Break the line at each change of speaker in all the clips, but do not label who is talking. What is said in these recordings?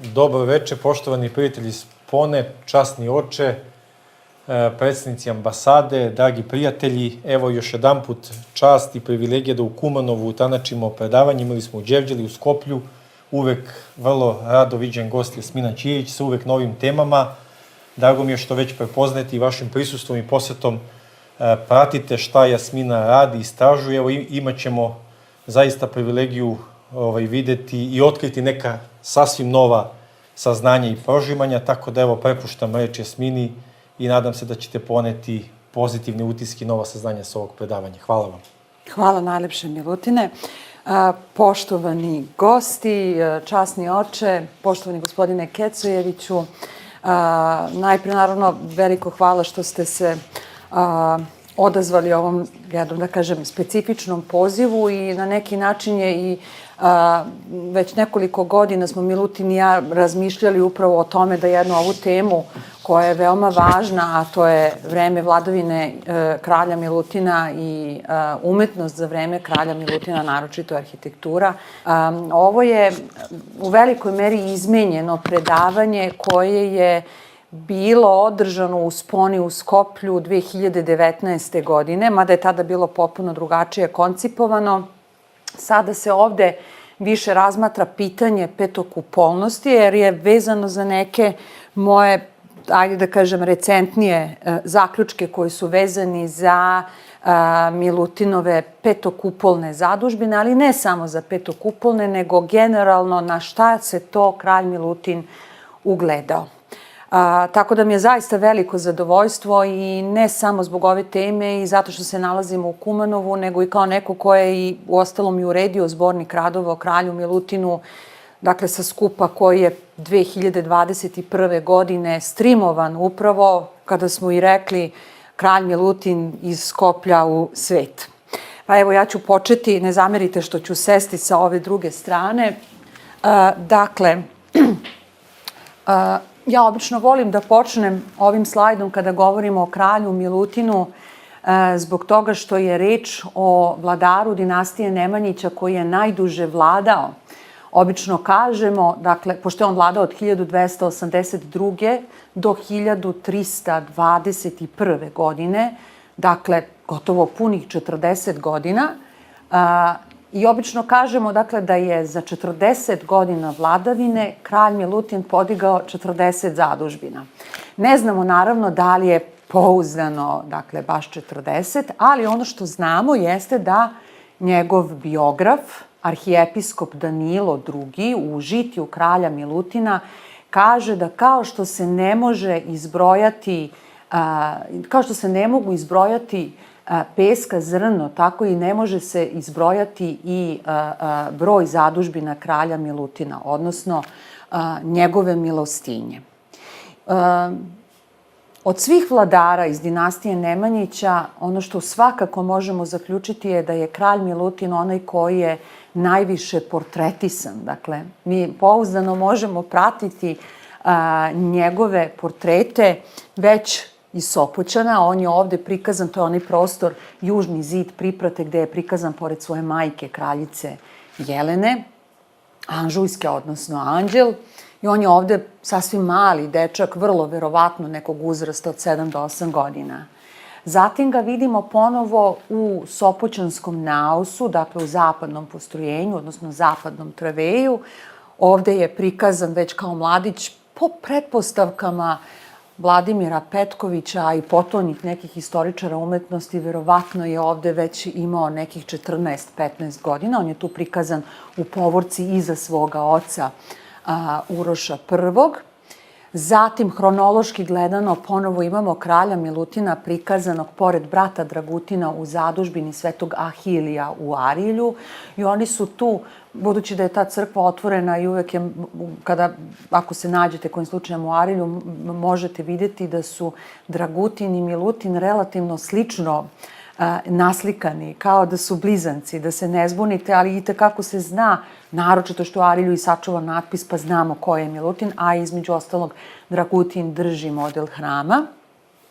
Dobro veče, poštovani prijatelji Spone, časni oče, predstavnici ambasade, dragi prijatelji. Evo još jedan put čast i privilegija da u Kumanovu utanačimo predavanje. Imali smo u Đevđeli, u Skoplju. Uvek vrlo rado viđen gost Jasmina Ćirić sa uvek novim temama. Drago mi je što već prepoznajete i vašim prisustvom i posetom pratite šta Jasmina radi, istražuje. Evo imat ćemo zaista privilegiju videti i otkriti neka sasvim nova saznanja i prožimanja, tako da evo prepuštam reč Jasmini i nadam se da ćete poneti pozitivne utiske i nova saznanja sa ovog predavanja. Hvala vam.
Hvala najlepše, Milutine. Poštovani gosti, časni oče, poštovani gospodine Kecojeviću, najprije naravno veliko hvala što ste se odazvali ovom, jednom da kažem, specifičnom pozivu i na neki način je i već nekoliko godina smo Milutin i ja razmišljali upravo o tome da jednu ovu temu koja je veoma važna, a to je vreme vladavine kralja Milutina i umetnost za vreme kralja Milutina, naročito arhitektura. Ovo je u velikoj meri izmenjeno predavanje koje je bilo održano u Sponi u Skoplju 2019. godine, mada je tada bilo potpuno drugačije koncipovano. Sada se ovde više razmatra pitanje petokupolnosti, jer je vezano za neke moje, ajde da kažem, recentnije zaključke koji su vezani za Milutinove petokupolne zadužbine, ali ne samo za petokupolne, nego generalno na šta se to kralj Milutin ugledao. Tako da mi je zaista veliko zadovoljstvo i ne samo zbog ove teme i zato što se nalazimo u Kumanovu, nego i kao neko ko je i uostalom i uredio zbornik radova o kralju Milutinu, dakle sa skupa koji je 2021. godine streamovan upravo kada smo i rekli kralj Milutin iz Skoplja u svet. Pa evo ja ću početi, ne zamerite što ću sesti sa ove druge strane. Dakle, ja obično volim da počnem ovim slajdom kada govorimo o kralju Milutinu zbog toga što je reč o vladaru dinastije Nemanjića koji je najduže vladao. Obično kažemo, dakle, pošto je on vladao od 1282. do 1321. godine, dakle, gotovo punih 40 godina, i obično kažemo, dakle, da je za 40 godina vladavine kralj Milutin podigao 40 zadužbina. Ne znamo, naravno, da li je pouzdano, dakle, baš 40, ali ono što znamo jeste da njegov biograf, arhijepiskop Danilo II, u žitiju kralja Milutina, kaže da kao što se ne mogu izbrojati peska zrno, tako i ne može se izbrojati i broj zadužbina kralja Milutina, odnosno njegove milostinje. Od svih vladara iz dinastije Nemanjića, ono što svakako možemo zaključiti je da je kralj Milutin onaj koji je najviše portretisan. Dakle, mi pouzdano možemo pratiti njegove portrete već iz Sopoćana. On je ovde prikazan, to je onaj prostor, južni zid priprate gde je prikazan pored svoje majke, kraljice Jelene, Anžujske, odnosno Anđel. I on je ovde sasvim mali dečak, vrlo verovatno nekog uzrasta od 7 do 8 godina. Zatim ga vidimo ponovo u Sopoćanskom naosu, dakle u zapadnom postrojenju, odnosno zapadnom traveju. Ovde je prikazan već kao mladić po pretpostavkama Vladimira Petkovića i potonjih nekih istoričara umetnosti, verovatno je ovde već imao nekih 14-15 godina. On je tu prikazan u povorci iza svoga oca Uroša I. Zatim, hronološki gledano, ponovo imamo kralja Milutina prikazanog pored brata Dragutina u zadužbini Svetog Ahilija u Arilju. I oni su tu, budući da je ta crkva otvorena i uvek je, ako se nađete kojim slučajem u Arilju, možete vidjeti da su Dragutin i Milutin relativno slično naslikani, kao da su blizanci, da se ne zbunite, ali i tekako se zna, naročito što u Arilju i sačuva natpis, pa znamo ko je Milutin, a između ostalog Dragutin drži model hrama.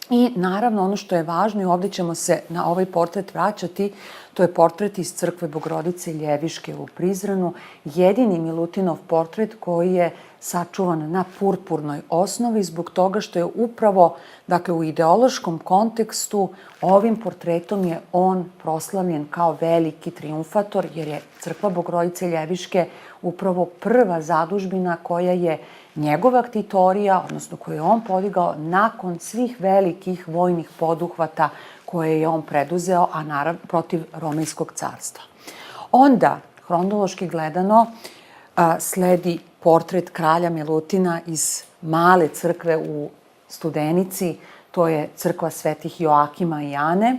I naravno ono što je važno, i ovde ćemo se na ovaj portret vraćati, To je portret iz crkve Bogorodice Ljeviške u Prizrenu, jedini Milutinov portret koji je sačuvan na purpurnoj osnovi zbog toga što je upravo, dakle u ideološkom kontekstu, ovim portretom je on proslavljen kao veliki triumfator, jer je crkva Bogorodice Ljeviške upravo prva zadužbina koja je njegova ktitorija, odnosno koju je on podigao nakon svih velikih vojnih poduhvata koje je on preduzeo, a naravno protiv Romejskog carstva. Onda, hronološki gledano, sledi portret kralja Milutina iz male crkve u Studenici, to je crkva svetih Joakima i Ane,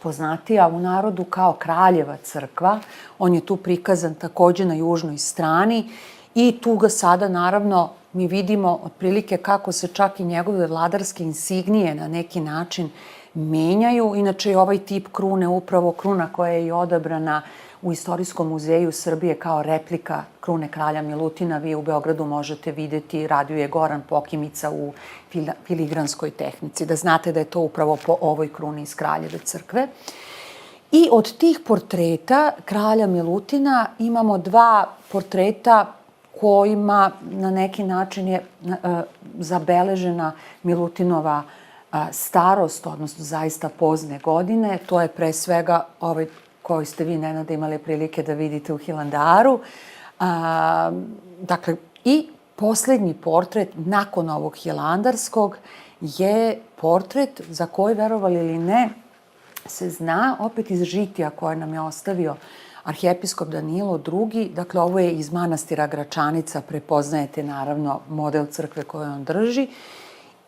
poznatija u narodu kao kraljeva crkva. On je tu prikazan takođe na južnoj strani i tu ga sada, naravno, mi vidimo otprilike kako se čak i njegove vladarske insignije na neki način menjaju. Inače je ovaj tip krune upravo kruna koja je i odabrana u Istorijskom muzeju Srbije kao replika krune kralja Milutina. Vi u Beogradu možete videti, radio je Goran Pokimica u filigranskoj tehnici, da znate da je to upravo po ovoj kruni iz Kraljeve crkve. I od tih portreta kralja Milutina imamo dva portreta kojima na neki način je zabeležena Milutinova starost, odnosno zaista pozne godine. To je pre svega ovaj koji ste vi, Nenade, imali prilike da vidite u Hilandaru. Dakle, i poslednji portret nakon ovog hilandarskog je portret za koji, verovali ili ne, se zna opet iz žitija koje nam je ostavio arhijepiskop Danilo II. Dakle, ovo je iz manastira Gračanica, prepoznajete naravno model crkve koju on drži.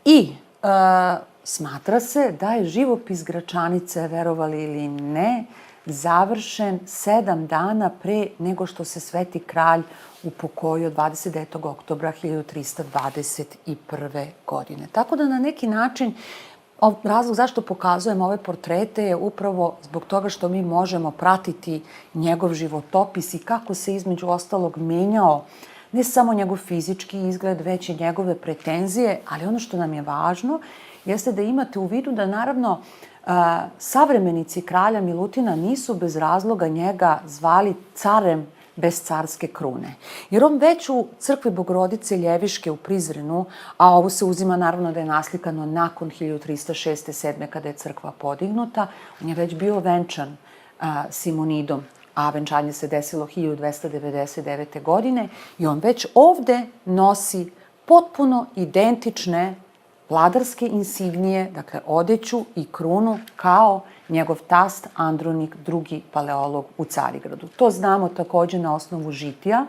I smatra se da je živopis Gračanice, verovali ili ne, završen 7 dana pre nego što se sveti kralj upokojio 29. oktobra 1321. godine. Tako da na neki način razlog zašto pokazujem ove portrete je upravo zbog toga što mi možemo pratiti njegov životopis i kako se između ostalog menjao ne samo njegov fizički izgled, već i njegove pretenzije, ali ono što nam je važno jeste da imate u vidu da naravno savremenici kralja Milutina nisu bez razloga njega zvali carem bez carske krune. Jer on već u crkvi Bogorodice Ljeviške u Prizrenu, a ovo se uzima naravno da je naslikano nakon 1306-7. kada je crkva podignuta, on je već bio venčan Simonidom, a venčanje se desilo 1299. godine i on već ovde nosi potpuno identične vladarske insignije, dakle odeću i krunu, kao njegov tast Andronik II. Paleolog u Carigradu. To znamo takođe na osnovu žitija,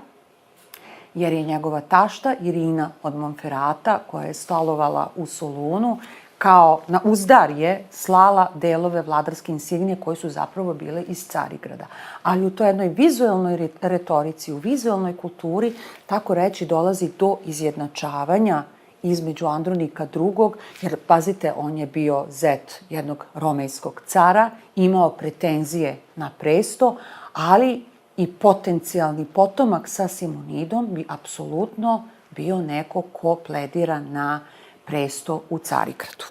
jer je njegova tašta Irina od Monferata, koja je stolovala u Solunu, kao na uzdarje slala delove vladarske insignije koje su zapravo bile iz Carigrada. Ali u toj jednoj vizuelnoj retorici, u vizuelnoj kulturi, tako reći, dolazi do izjednačavanja između Andronika II, jer, pazite, on je bio zet jednog romejskog cara, imao pretenzije na presto, ali i potencijalni potomak sa Simonidom bi apsolutno bio neko ko pledira na presto u Carigradu.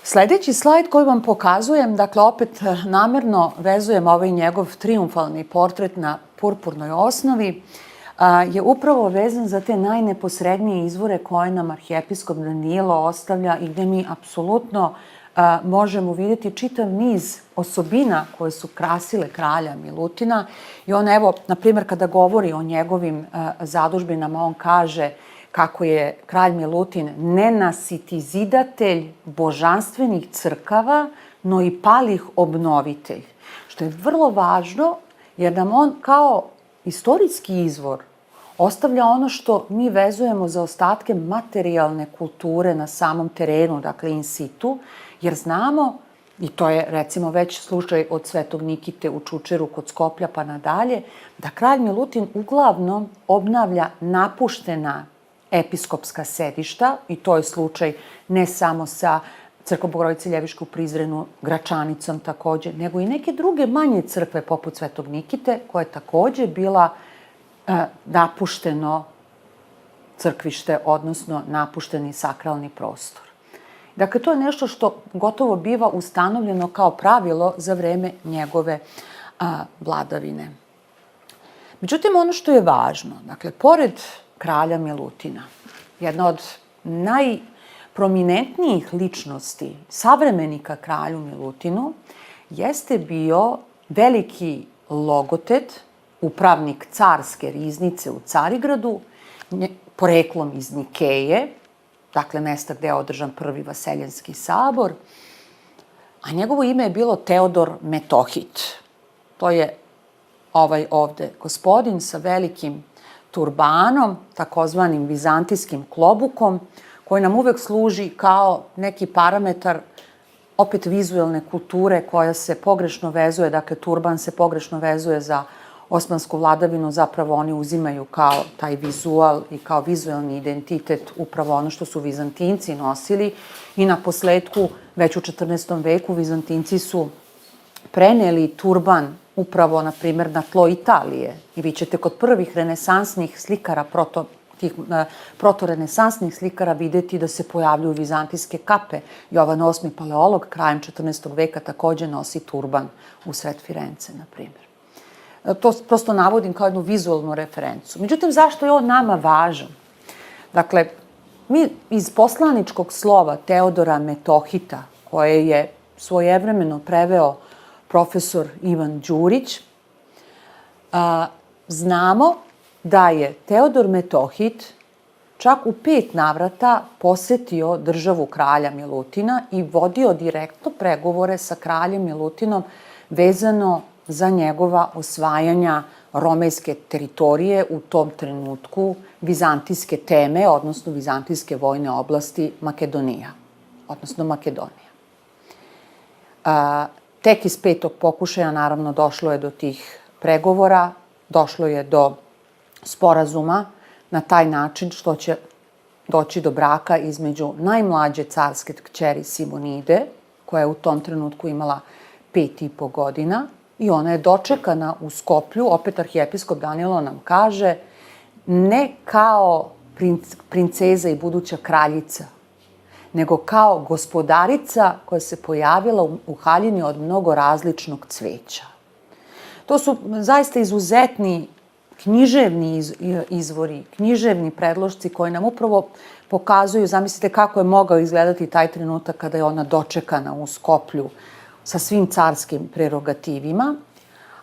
Sledeći slajd koji vam pokazujem, dakle, opet namerno vezujem ovaj njegov triumfalni portret na purpurnoj osnovi, je upravo vezan za te najneposrednije izvore koje nam arhijepiskop Danilo ostavlja i gde mi apsolutno možemo vidjeti čitav niz osobina koje su krasile kralja Milutina. I on, evo, na primjer, kada govori o njegovim zadužbinama, on kaže kako je kralj Milutin nenasitizidatelj božanstvenih crkava, no i palih obnovitelj. Što je vrlo važno, jer nam on kao istorijski izvor ostavlja ono što mi vezujemo za ostatke materijalne kulture na samom terenu, dakle in situ, jer znamo, i to je recimo već slučaj od Svetog Nikite u Čučeru kod Skoplja pa nadalje, da kralj Milutin uglavnom obnavlja napuštena episkopska sedišta, i to je slučaj ne samo sa crkvom Bogorodice Ljeviške u Prizrenu, Gračanicom takođe, nego i neke druge manje crkve poput Svetog Nikite, koja je takođe bila napušteno crkvište, odnosno napušteni sakralni prostor. Dakle, to je nešto što gotovo biva ustanovljeno kao pravilo za vreme njegove vladavine. Međutim, ono što je važno, dakle, pored kralja Milutina, jedna od najprominentnijih ličnosti savremenika kralju Milutinu jeste bio veliki logotet, upravnik carske riznice u Carigradu, poreklom iz Nikeje, dakle mesta gde je održan prvi Vaseljenski sabor, a njegovo ime je bilo Teodor Metohit. To je ovaj ovde gospodin sa velikim turbanom, takozvanim vizantijskim klobukom, koji nam uvek služi kao neki parametar opet vizuelne kulture koja se pogrešno vezuje, dakle turban se pogrešno vezuje za osmansku vladavinu, zapravo oni uzimaju kao taj vizual i kao vizuelni identitet upravo ono što su Vizantinci nosili i na posledku već u 14. veku Vizantinci su preneli turban upravo, na primjer, na tlo Italije. I vi ćete kod prvih renesansnih slikara, protorenesansnih slikara videti da se pojavljuju vizantijske kape. Jovan VIII. Paleolog krajem 14. veka takođe nosi turban u sred Firence, na primjer. To prosto navodim kao jednu vizualnu referencu. Međutim, zašto je on nama važan? Dakle, mi iz poslaničkog slova Teodora Metohita, koje je svojevremeno preveo profesor Ivan Đurić, znamo da je Teodor Metohit čak u 5 navrata posetio državu kralja Milutina i vodio direktno pregovore sa kraljem Milutinom vezano za njegova osvajanja romejske teritorije, u tom trenutku vizantijske teme, odnosno vizantijske vojne oblasti Makedonija, odnosno Makedonija. Tek iz 5. pokušaja, naravno, došlo je do tih pregovora, došlo je do sporazuma na taj način što će doći do braka između najmlađe carske kćeri Simonide, koja je u tom trenutku imala 5,5 godina, i ona je dočekana u Skoplju, opet arhijepiskop Danilo nam kaže, ne kao princeza i buduća kraljica, nego kao gospodarica koja se pojavila u haljini od mnogo različnog cveća. To su zaista izuzetni književni izvori, književni predložci koji nam upravo pokazuju, zamislite kako je mogao izgledati taj trenutak kada je ona dočekana u Skoplju sa svim carskim prerogativima,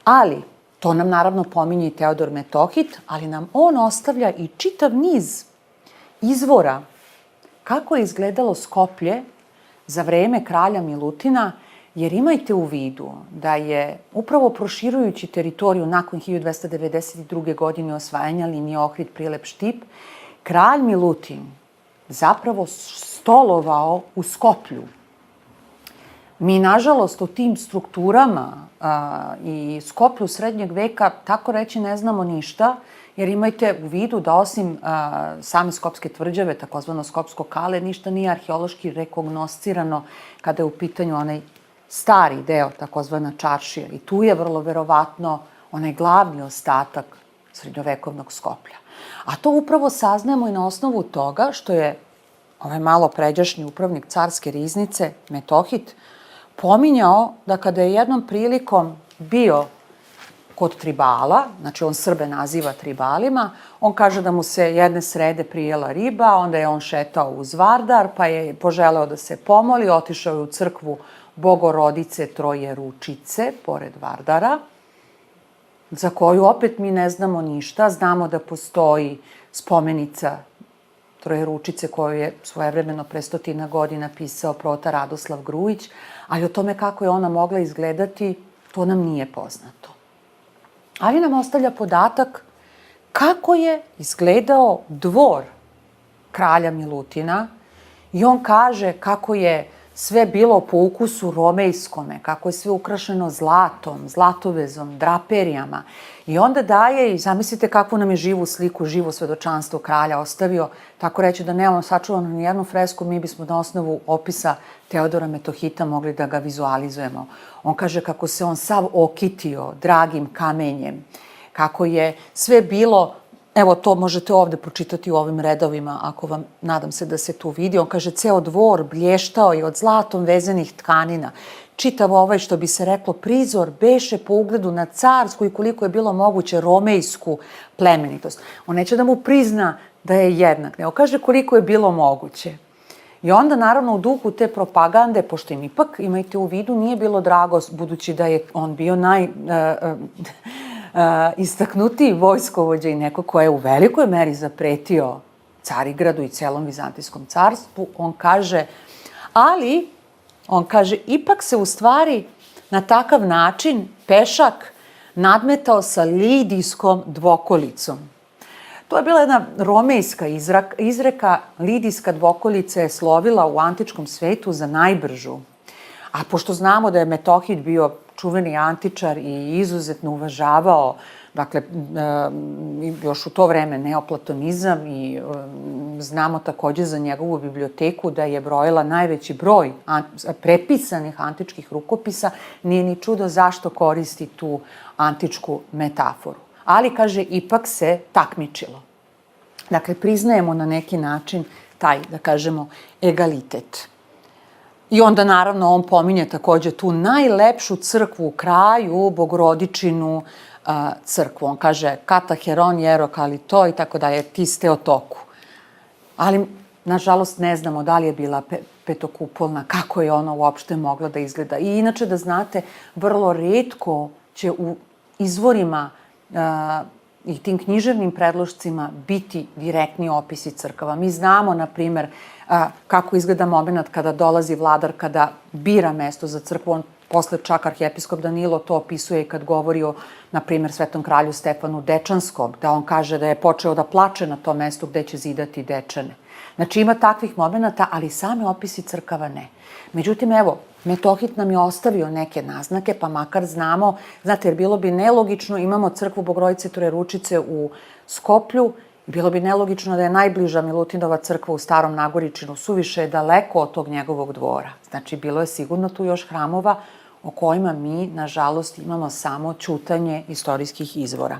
ali to nam naravno pominje i Teodor Metohit, ali nam on ostavlja i čitav niz izvora kako je izgledalo Skoplje za vreme kralja Milutina, jer imajte u vidu da je upravo proširujući teritoriju nakon 1292. godine osvajanja linije Ohrid, Prilep, Štip, kralj Milutin zapravo stolovao u Skoplju. Mi, nažalost, o tim strukturama i Skoplju srednjeg veka, tako reći, ne znamo ništa, jer imajte u vidu da osim same Skopske tvrđave, takozvano Skopsko kale, ništa nije arheološki rekognoscirano kada je u pitanju onaj stari deo, takozvana čaršija. I tu je vrlo verovatno onaj glavni ostatak srednjovekovnog Skoplja. A to upravo saznajemo i na osnovu toga što je ovaj malo pređašnji upravnik carske riznice, Metohit, pominjao da kada je jednom prilikom bio kod tribala, znači on Srbe naziva tribalima, on kaže da mu se jedne srede prijela riba, onda je on šetao uz Vardar, pa je poželeo da se pomoli, otišao je u crkvu Bogorodice Trojeručice, pored Vardara, za koju opet mi ne znamo ništa. Znamo da postoji spomenica Trojeručice koju je svojevremeno pre 100 godina pisao protar Radoslav Grujić, ali o tome kako je ona mogla izgledati, to nam nije poznato. Ali nam ostavlja podatak kako je izgledao dvor kralja Milutina i on kaže kako je sve bilo po ukusu romejskome, kako je sve ukrašeno zlatom, zlatovezom, draperijama. I onda daje, i zamislite kakvu nam je živu sliku, živo svedočanstvo kralja ostavio, tako reći da nemamo sačuvano ni jednu fresku, mi bismo na osnovu opisa Teodora Metohita mogli da ga vizualizujemo. On kaže kako se on sav okitio dragim kamenjem, kako je sve bilo evo to možete ovde pročitati u ovim redovima, ako vam, nadam se da se tu vidi. On kaže, ceo dvor blještao je od zlatom vezanih tkanina. Čitav ovaj, što bi se reklo, prizor beše po ugledu na carsku i koliko je bilo moguće romejsku plemenitost. On neće da mu prizna da je jednak, nego kaže koliko je bilo moguće. I onda, naravno, u duhu te propagande, pošto im ipak, imajte u vidu, nije bilo drago, budući da je on bio istaknutiji vojskovođa i neko ko je u velikoj meri zapretio Carigradu i celom Vizantijskom carstvu, on kaže, ipak se u stvari na takav način pešak nadmetao sa lidijskom dvokolicom. To je bila jedna romejska izreka, lidijska dvokolica je slovila u antičkom svetu za najbržu. A pošto znamo da je Metohid bio čuveni antičar i izuzetno uvažavao, dakle, još u to vreme neoplatonizam i znamo takođe za njegovu biblioteku da je brojila najveći broj prepisanih antičkih rukopisa, nije ni čudo zašto koristi tu antičku metaforu. Ali, kaže, ipak se takmičilo. Dakle, priznajemo na neki način taj, da kažemo, egalitet. I onda, naravno, on pominje takođe tu najlepšu crkvu u kraju, Bogorodičinu crkvu. On kaže, Kata Heron, Jero Kalito i tako dalje, Tis Teotoku. Ali, nažalost, ne znamo da li je bila petokupolna, kako je ona uopšte mogla da izgleda. I inače, da znate, vrlo retko će u izvorima i tim književnim predlošcima biti direktni opisi crkava. Mi znamo, na primer, kako izgleda moment kada dolazi vladar, kada bira mesto za crkvu. On posle čak arhijepiskop Danilo to opisuje i kad govori o, na primer, svetom kralju Stefanu Dečanskom, da on kaže da je počeo da plače na tom mestu gde će zidati Dečane. Znači, ima takvih momenta, ali same opisi crkava ne. Međutim, evo, Metohid nam je ostavio neke naznake, pa makar znamo, znate, jer bilo bi nelogično, imamo crkvu Bogorodice Trojeručice u Skoplju, bilo bi nelogično da je najbliža Milutinova crkva u Starom Nagoričinu, suviše je daleko od tog njegovog dvora. Znači, bilo je sigurno tu još hramova o kojima mi, nažalost, imamo samo ćutanje istorijskih izvora.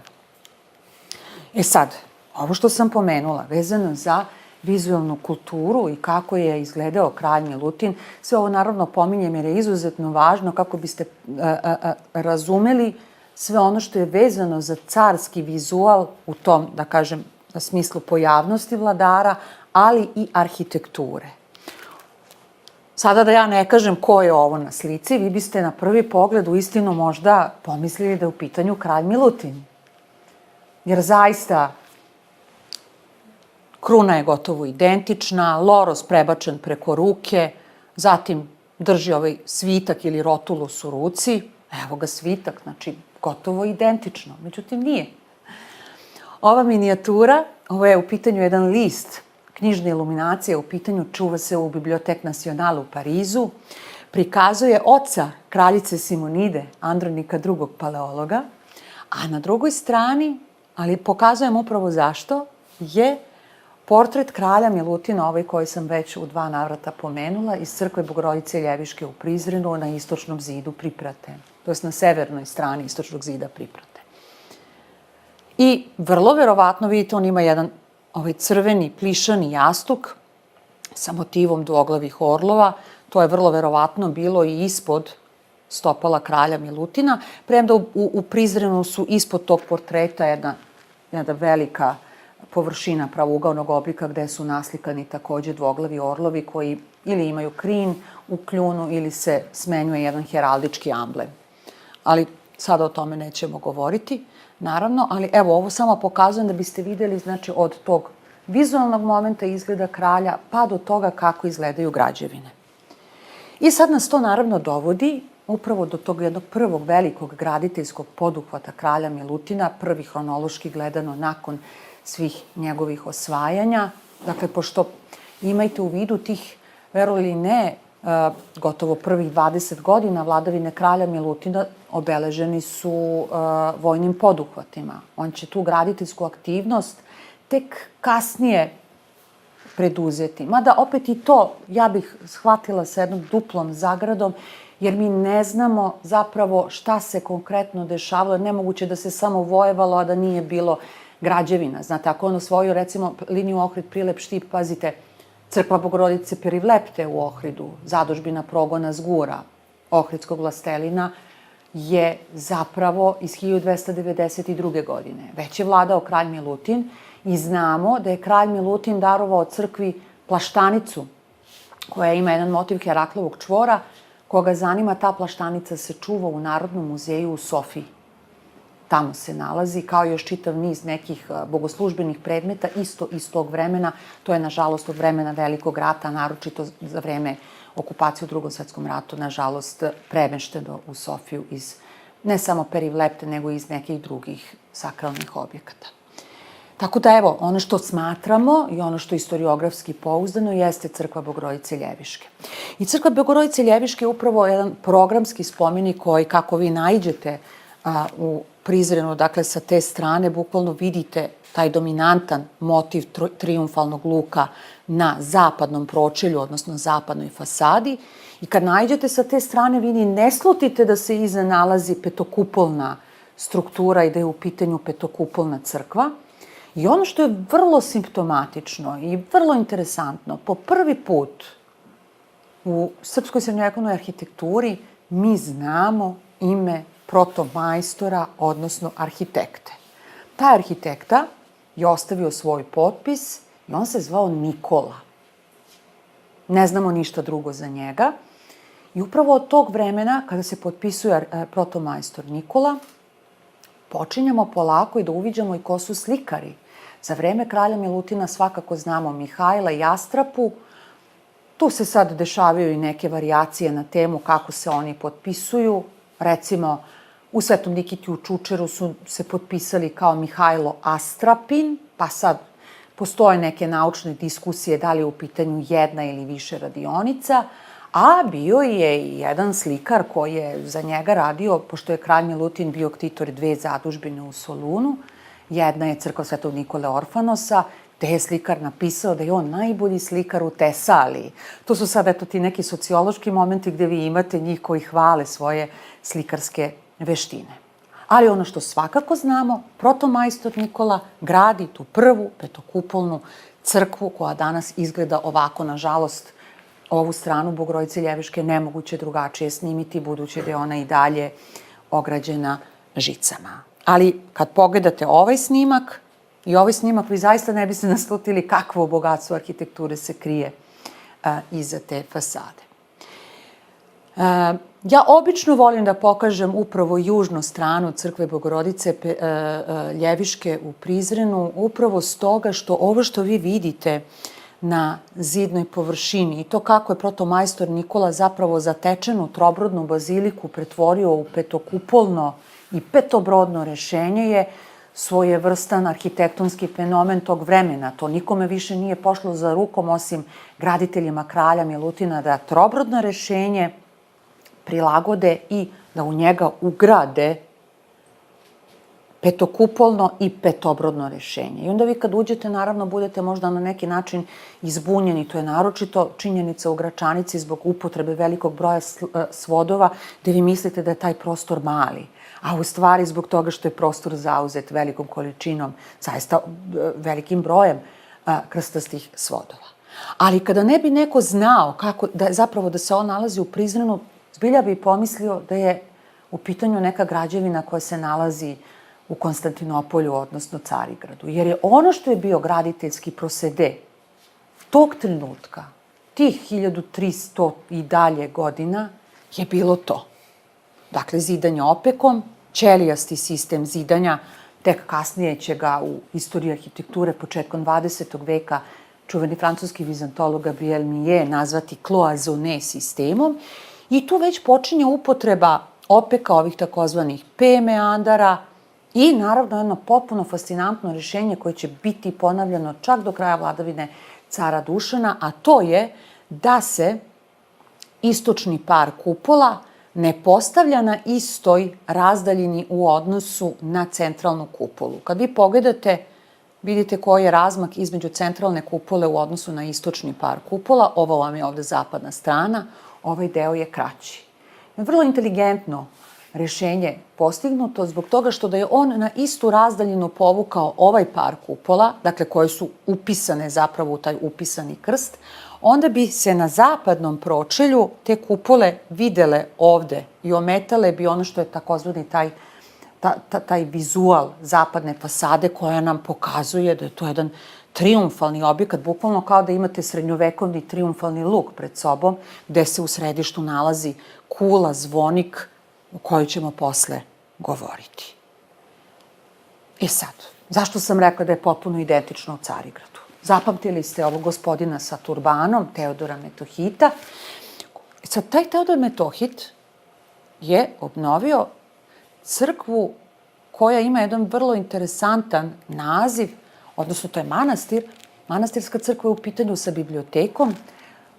E sad, ovo što sam pomenula, vezano za vizualnu kulturu i kako je izgledao kralj Milutin, sve ovo naravno pominjem jer je izuzetno važno kako biste razumeli sve ono što je vezano za carski vizual u tom, da kažem, na smislu pojavnosti vladara, ali i arhitekture. Sada da ja ne kažem ko je ovo na slici, vi biste na prvi pogled uistinu možda pomislili da je u pitanju kralj Milutin. Jer zaista kruna je gotovo identična, loros prebačen preko ruke, zatim drži ovaj svitak ili rotulus u ruci. Evo ga svitak, znači gotovo identično. Međutim, nije. Ova minijatura, ovo je u pitanju jedan list knjižne iluminacije, u pitanju čuva se u Bibliothèque Nationale u Parizu, prikazuje oca kraljice Simonide, Andronika II. Paleologa, a na drugoj strani, ali pokazujem upravo zašto, je portret kralja Milutina, ovaj koji sam već u 2 navrata pomenula, iz crkve Bogorodice Ljeviške u Prizrenu na istočnom zidu Priprate, to je na severnoj strani istočnog zida Priprate. I vrlo verovatno, vidite, on ima jedan ovaj crveni plišani jastuk sa motivom dvoglavih orlova. To je vrlo verovatno bilo i ispod stopala kralja Milutina, premda u Prizrenu su ispod tog portreta jedna velika površina pravougaonog oblika gde su naslikani takođe dvoglavi orlovi koji ili imaju krin u kljunu ili se smenjuje jedan heraldički amblem. Ali sada o tome nećemo govoriti, naravno, ali evo, ovo samo pokazujem da biste videli, znači, od tog vizualnog momenta izgleda kralja pa do toga kako izgledaju građevine. I sad nas to naravno dovodi upravo do tog jednog prvog velikog graditeljskog poduhvata kralja Milutina, prvi hronološki gledano nakon svih njegovih osvajanja. Dakle, pošto imajte u vidu tih, verovali ne, gotovo prvih 20 godina vladavine kralja Milutina obeleženi su vojnim poduhvatima. On će tu graditeljsku aktivnost tek kasnije preduzeti. Mada opet i to ja bih shvatila sa jednom duplom zagradom, jer mi ne znamo zapravo šta se konkretno dešavalo. Nemoguće da se samo vojevalo, a da nije bilo građevina. Znate, ako on osvojio, recimo, liniju Ohrid, Prilep, Štip, pazite, crkva Bogorodice Perivlepte u Ohridu, zadužbina Progona Zgura, Ohridskog vlastelina, je zapravo iz 1292. godine. Već je vladao kralj Milutin i znamo da je kralj Milutin darovao crkvi plaštanicu koja ima jedan motiv Heraklovog čvora. Koga zanima, ta plaštanica se čuva u Narodnom muzeju u Sofiji. Tamo se nalazi, kao još čitav niz nekih bogoslužbenih predmeta isto iz tog vremena. To je, nažalost, od vremena Velikog rata, naročito za vreme okupacije u Drugom svetskom ratu, nažalost, premešteno u Sofiju iz ne samo Perivlepte, nego iz nekih drugih sakralnih objekata. Tako da, evo, ono što smatramo i ono što je istoriografski pouzdano jeste crkva Bogorodice Ljeviške. I crkva Bogorodice Ljeviške je upravo jedan programski spomenik koji, kako vi naiđete u Prizrenu, dakle, sa te strane, bukvalno vidite taj dominantan motiv triumfalnog luka na zapadnom pročelju, odnosno zapadnoj fasadi. I kad naiđete sa te strane, vi ne slutite da se iza nalazi petokupolna struktura i da je u pitanju petokupolna crkva. I ono što je vrlo simptomatično i vrlo interesantno, po prvi put u srpskoj srednjovekovnoj arhitekturi mi znamo ime protomajstora, odnosno arhitekte. Taj arhitekta je ostavio svoj potpis i on se zvao Nikola. Ne znamo ništa drugo za njega. I upravo od tog vremena, kada se potpisuje protomajstor Nikola, počinjemo polako i da uviđamo i ko su slikari. Za vreme kralja Milutina svakako znamo Mihajla Jastrapu. Tu se sad dešavaju i neke varijacije na temu kako se oni potpisuju. Recimo, u Svetom Nikiti u Čučeru su se potpisali kao Mihajlo Astrapin, pa sad postoje neke naučne diskusije da li je u pitanju jedna ili više radionica, a bio je i jedan slikar koji je za njega radio, pošto je kralj Milutin bio ktitor 2 zadužbine u Solunu. Jedna je crkva Svetog Nikole Orfanosa, gde je slikar napisao da je on najbolji slikar u Tesaliji. To su sad, eto, ti neki sociološki momenti gde vi imate njih koji hvale svoje slikarske veštine. Ali ono što svakako znamo, protomajstor Nikola gradi tu prvu petokupolnu crkvu koja danas izgleda ovako, nažalost, ovu stranu Bogorodice Ljeviške nemoguće drugačije snimiti, budući da je ona i dalje ograđena žicama. Ali kad pogledate ovaj snimak i ovaj snimak, vi zaista ne biste naslutili kakvo bogatstvo arhitekture se krije iza te fasade. Ja obično volim da pokažem upravo južnu stranu crkve Bogorodice Ljeviške u Prizrenu, upravo stoga što ovo što vi vidite na zidnoj površini i to kako je protomajstor Nikola zapravo zatečenu trobrodnu baziliku pretvorio u petokupolno i petobrodno rešenje je svojevrstan arhitektonski fenomen tog vremena. To nikome više nije pošlo za rukom, osim graditeljima kralja Milutina, da trobrodno rešenje prilagode i da u njega ugrade petokupolno i petobrodno rešenje. I onda vi kad uđete, naravno, budete možda na neki način izbunjeni. To je naročito činjenica u Gračanici zbog upotrebe velikog broja svodova, gde vi mislite da je taj prostor mali. A u stvari zbog toga što je prostor zauzet velikom količinom, zaista velikim brojem krstastih svodova. Ali kada ne bi neko znao kako, zapravo da se on nalazi u Prizrenu, zbilja bi pomislio da je u pitanju neka građevina koja se nalazi u Konstantinopolju, odnosno Carigradu. Jer je ono što je bio graditeljski prosede tog trenutka, tih 1300 i dalje godina, je bilo to. Dakle, zidanje opekom, ćelijasti sistem zidanja, tek kasnije će ga u istoriji arhitekture početkom 20. veka čuveni francuski vizantolog Gabriel Millet nazvati cloisonné sistemom. I tu već počinje upotreba opeka, ovih takozvanih P meandara i naravno jedno potpuno fascinantno rešenje koje će biti ponavljano čak do kraja vladavine cara Dušana, a to je da se istočni par kupola ne postavlja na istoj razdaljini u odnosu na centralnu kupolu. Kad vi pogledate, vidite koji je razmak između centralne kupole u odnosu na istočni par kupola. Ovo vam je ovde zapadna strana, ovaj deo je kraći. Vrlo inteligentno rešenje postignuto zbog toga što da je on na istu razdaljinu povukao ovaj par kupola, dakle koje su upisane zapravo u taj upisani krst, onda bi se na zapadnom pročelju te kupole videle ovde i ometale bi ono što je takozvani taj vizual zapadne fasade koja nam pokazuje da je to jedan triumfalni objekat, bukvalno kao da imate srednjovekovni triumfalni luk pred sobom, gde se u središtu nalazi kula, zvonik, o kojoj ćemo posle govoriti. I sad, zašto sam rekla da je potpuno identično u Carigradu? Zapamtili ste ovog gospodina sa turbanom, Teodora Metohita. Sad, taj Teodor Metohit je obnovio crkvu koja ima jedan vrlo interesantan naziv, odnosno to je manastir. Manastirska crkva je u pitanju sa bibliotekom.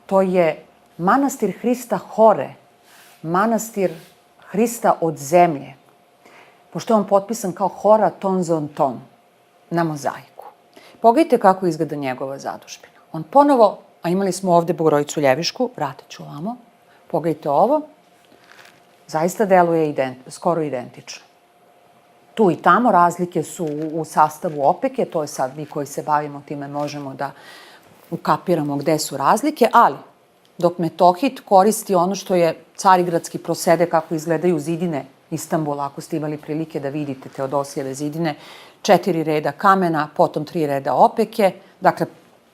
To je manastir Hrista Hore, manastir Hrista od zemlje, pošto je on potpisan kao Hora Tonzon Ton na mozaiku. Pogledajte kako izgleda njegova zadužbina. On ponovo, a imali smo ovde Bogorodicu Ljevišku, vratit ću ovamo, pogledajte ovo, zaista deluje skoro identično. Tu i tamo razlike su u sastavu opeke, to je sad mi koji se bavimo time možemo da ukapiramo gde su razlike, ali dok Metohit koristi ono što je carigradski prosede kako izgledaju zidine Istanbula, ako ste imali prilike da vidite Teodosijeve zidine, 4 reda kamena, potom 3 reda opeke, dakle,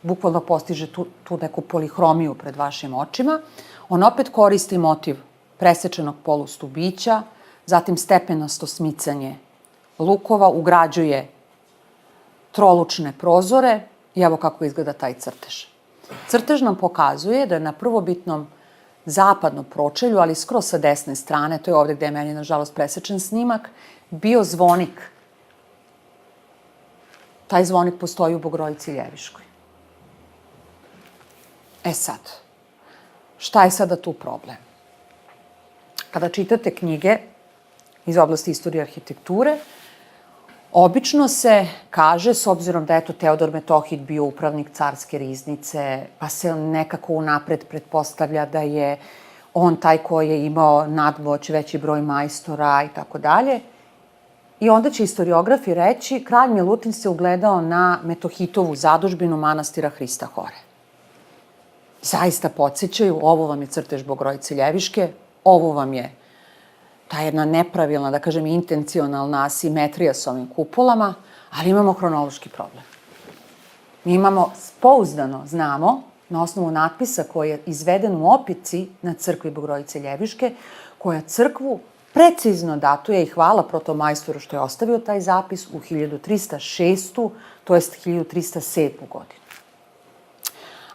bukvalno postiže tu neku polihromiju pred vašim očima. On opet koristi motiv presečenog polustubića, zatim stepenasto smicanje lukova, ugrađuje trolučne prozore i evo kako izgleda taj crtež. Crtež nam pokazuje da je na prvobitnom zapadnom pročelju, ali skroz sa desne strane, to je ovde gde je meni, nažalost, presečen snimak, bio zvonik. Taj zvonik postoji u Bogorodici Ljeviškoj. E sad, šta je sada tu problem? Kada čitate knjige iz oblasti istorije arhitekture, obično se kaže, s obzirom da je Teodor Metohit bio upravnik carske riznice, pa se nekako unapred pretpostavlja da je on taj koji je imao nadmoć, veći broj majstora i tako dalje. I onda će historiografi reći, kralj Milutin se ugledao na Metohitovu zadužbinu manastira Hrista Hore. Zaista podsjećaju, ovo vam je crtež Bogorodice Ljeviške, ovo vam je ta jedna nepravilna, da kažem, intencionalna asimetrija s ovim kupolama, ali imamo hronološki problem. Mi imamo, pouzdano znamo, na osnovu natpisa koji je izveden u Opici na crkvi Bogorodice Ljeviške, koja crkvu precizno datuje i hvala protomajstoru što je ostavio taj zapis u 1306. to jest 1307. godinu.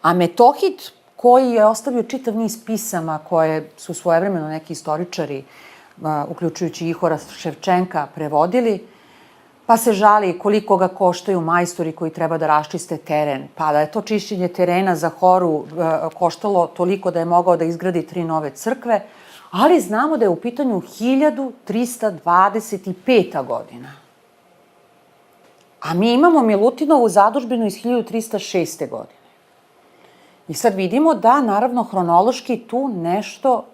A Metohit, koji je ostavio čitav niz pisama koje su svojevremeno neki istoričari, uključujući Ihora Ševčenka, prevodili, pa se žali koliko ga koštaju majstori koji treba da raščiste teren, pa da je to čišćenje terena za Horu koštalo toliko da je mogao da izgradi 3 nove crkve, ali znamo da je u pitanju 1325. godina. A mi imamo Milutinovu zadužbinu iz 1306. godine. I sad vidimo da, naravno, hronološki tu nešto,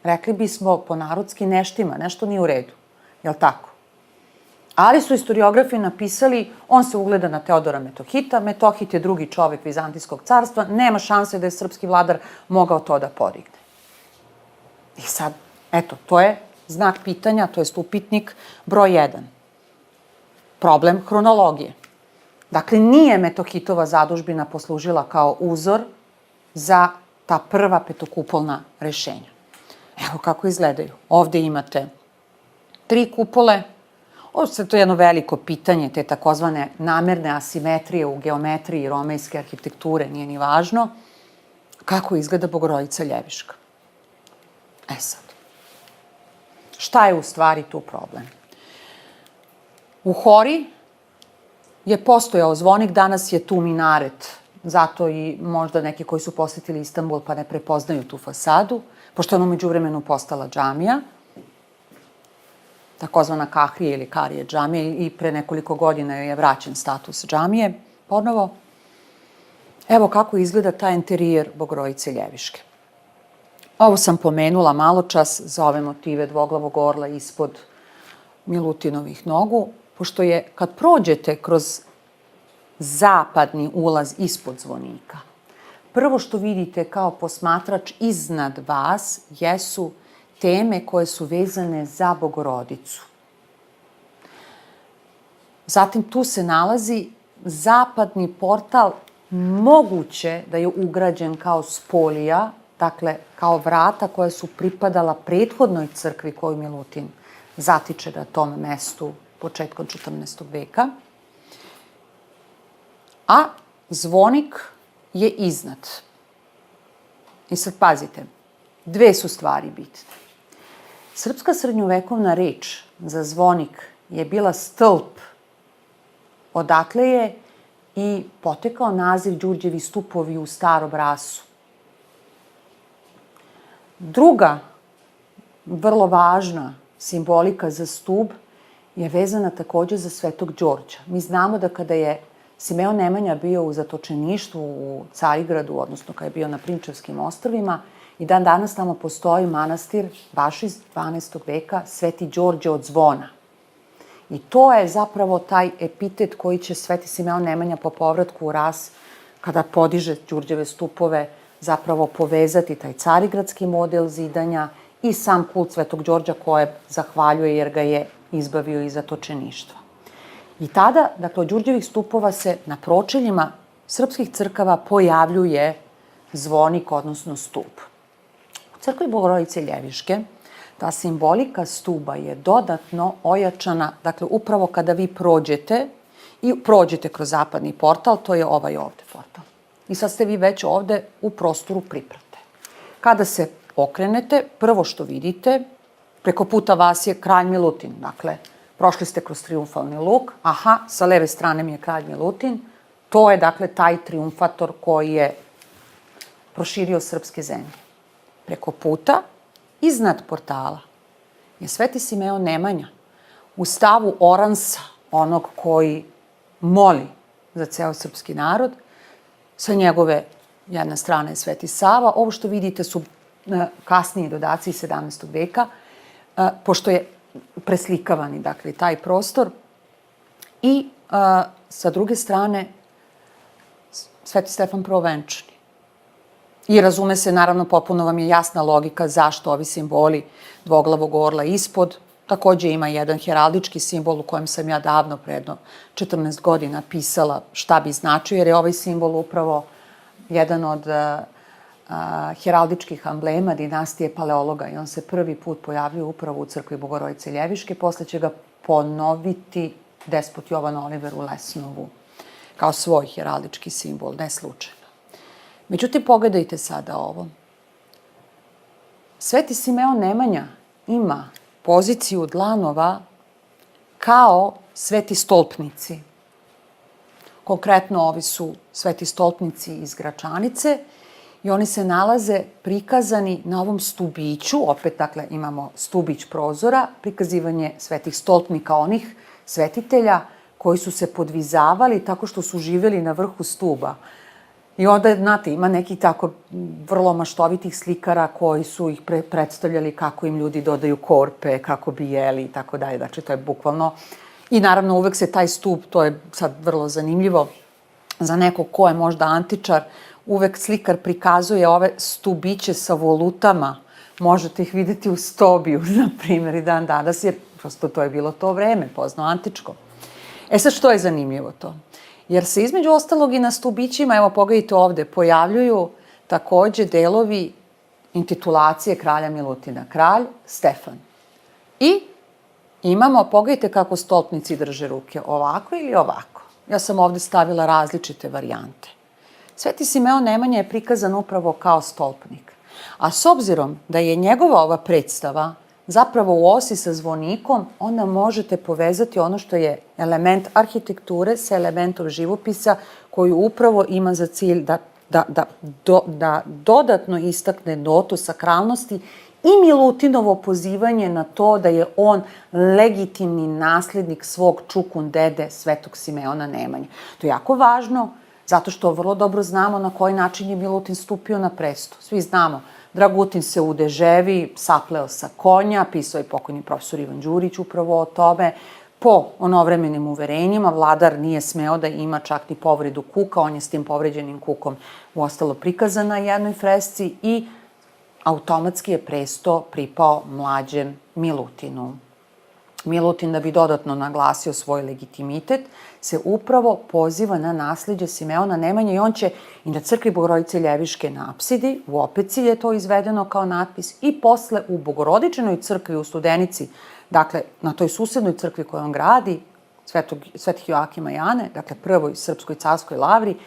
rekli bismo po narodski, neštima, nešto nije u redu. Jel' tako? Ali su historiografi napisali, on se ugleda na Teodora Metohita, Metohit je drugi čovek Vizantijskog carstva, nema šanse da je srpski vladar mogao to da podigne. I sad, eto, to je znak pitanja, to je upitnik broj 1. Problem hronologije. Dakle, nije Metohitova zadužbina poslužila kao uzor za ta prva petokupolna rešenja. Evo kako izgledaju. Ovde imate 3 kupole. Ovo je to jedno veliko pitanje, te takozvane namerne asimetrije u geometriji romejske arhitekture, nije ni važno. Kako izgleda Bogorodica Ljeviška? E sad, šta je u stvari tu problem? U Hori je postojao zvonik, danas je tu minaret, zato i možda neki koji su posetili Istanbul pa ne prepoznaju tu fasadu, pošto je ono međuvremenu postala džamija, takozvana Kahrije ili Karije džamije, i pre nekoliko godina je vraćen status džamije ponovo. Evo kako izgleda taj interijer Bogorodice Ljeviške. Ovo sam pomenula malo čas za ove motive dvoglavog orla ispod Milutinovih nogu, pošto je kad prođete kroz zapadni ulaz ispod zvonika, prvo što vidite kao posmatrač iznad vas jesu teme koje su vezane za Bogorodicu. Zatim tu se nalazi zapadni portal, moguće da je ugrađen kao spolija, dakle kao vrata koja su pripadala prethodnoj crkvi koju Milutin zatiče na tom mestu početkom 14. veka. A zvonik je iznad. I sad pazite, dve su stvari bitne. Srpska srednjovekovna reč za zvonik je bila stълб, odakle je i potekao naziv Đurđevi stupovi u Starom Rasu. Druga, vrlo važna simbolika za stub je vezana takođe za Svetog Đorđa. Mi znamo da kada je Simeon Nemanja bio u zatočeništvu u Carigradu, odnosno kada je bio na Prinčevskim ostrvima, i dan danas tamo postoji manastir, baš iz 12. veka, Sveti Đorđe od zvona. I to je zapravo taj epitet koji će Sveti Simeon Nemanja po povratku u Ras, kada podiže Đurđeve stupove, zapravo povezati taj carigradski model zidanja i sam kult Svetog Đorđa koje zahvaljuje jer ga je izbavio iz zatočeništva. I tada, dakle, od Đurđevih stupova se na pročeljima srpskih crkava pojavljuje zvonik, odnosno stup. U crkvi Bogorodice Ljeviške ta simbolika stuba je dodatno ojačana, dakle, upravo kada vi prođete kroz zapadni portal, to je ovaj ovde portal. I sad ste vi već ovde u prostoru priprate. Kada se okrenete, prvo što vidite, preko puta vas je kralj Milutin. Dakle, prošli ste kroz triumfalni luk, aha, sa leve strane mi je kralj Milutin. To je, dakle, taj triumfator koji je proširio srpske zemlje. Preko puta, iznad portala, je Sveti Simeon Nemanja u stavu oransa, onog koji moli za ceo srpski narod. Sa njegove jedne strane je Sveti Sava. Ovo što vidite su kasniji dodaci iz 17. veka, pošto je preslikavani, dakle, taj prostor. I sa druge strane Sveti Stefan Prvovenčani. I razume se, naravno, potpuno vam je jasna logika zašto ovi simboli dvoglavog orla ispod. Takođe ima jedan heraldički simbol u kojem sam ja davno, predno 14 godina, pisala šta bi značio, jer je ovaj simbol upravo jedan od heraldičkih amblema dinastije Paleologa i on se prvi put pojavljuje upravo u crkvi Bogorodice Ljeviške, posle će ga ponoviti despot Jovan Oliver u Lesnovu kao svoj heraldički simbol, ne slučajno. Međutim, pogledajte sada ovo. Sveti Simeon Nemanja ima poziciju dlanova kao sveti stolpnici. Konkretno, ovi su sveti stolpnici iz Gračanice i oni se nalaze prikazani na ovom stubiću, opet, dakle, imamo stubić prozora, prikazivanje svetih stolpnika, onih svetitelja koji su se podvizavali tako što su živeli na vrhu stuba. I onda, znate, ima nekih tako vrlo maštovitih slikara koji su ih predstavljali kako im ljudi dodaju korpe, kako bi jeli i tako dalje. Znači, to je bukvalno. I naravno, uvek se taj stup, to je sad vrlo zanimljivo, za nekog ko je možda antičar, uvek slikar prikazuje ove stubiće sa volutama. Možete ih videti u Stobiju, na primjer, i dan danas, jer prosto to je bilo to vreme, pozno antičko. E sad, što je zanimljivo to? Jer se između ostalog i na stubićima, evo pogledajte ovde, pojavljuju takođe delovi intitulacije kralja Milutina. Kralj Stefan. I imamo, pogledajte kako stolpnici drže ruke, ovako ili ovako. Ja sam ovde stavila različite varijante. Sveti Simeon Nemanja je prikazan upravo kao stolpnik. A s obzirom da je njegova ova predstava zapravo u osi sa zvonikom, onda možete povezati ono što je element arhitekture sa elementom živopisa koji upravo ima za cilj da dodatno istakne notu sakralnosti i Milutinovo pozivanje na to da je on legitimni naslednik svog čukun dede Svetog Simeona Nemanje. To je jako važno zato što vrlo dobro znamo na koji način je Milutin stupio na presto. Svi znamo, Dragutin se u deževi sapleo sa konja, pisao je pokojni profesor Ivan Đurić upravo o tome. Po onovremenim uverenjima, vladar nije smeo da ima čak ni povredu kuka, on je s tim povređenim kukom uostalo prikazan na jednoj fresci i automatski je presto pripao mlađem Milutinu. Milutin, da bi dodatno naglasio svoj legitimitet, se upravo poziva na nasliđe Simeona Nemanje i on će i na crkvi Bogorodice Ljeviške na apsidi, u Opeci je to izvedeno kao natpis, i posle u Bogorodičinoj crkvi u Studenici, dakle na toj susednoj crkvi koju on gradi, Svetih Joakima i Ane, dakle prvoj srpskoj carskoj lavri,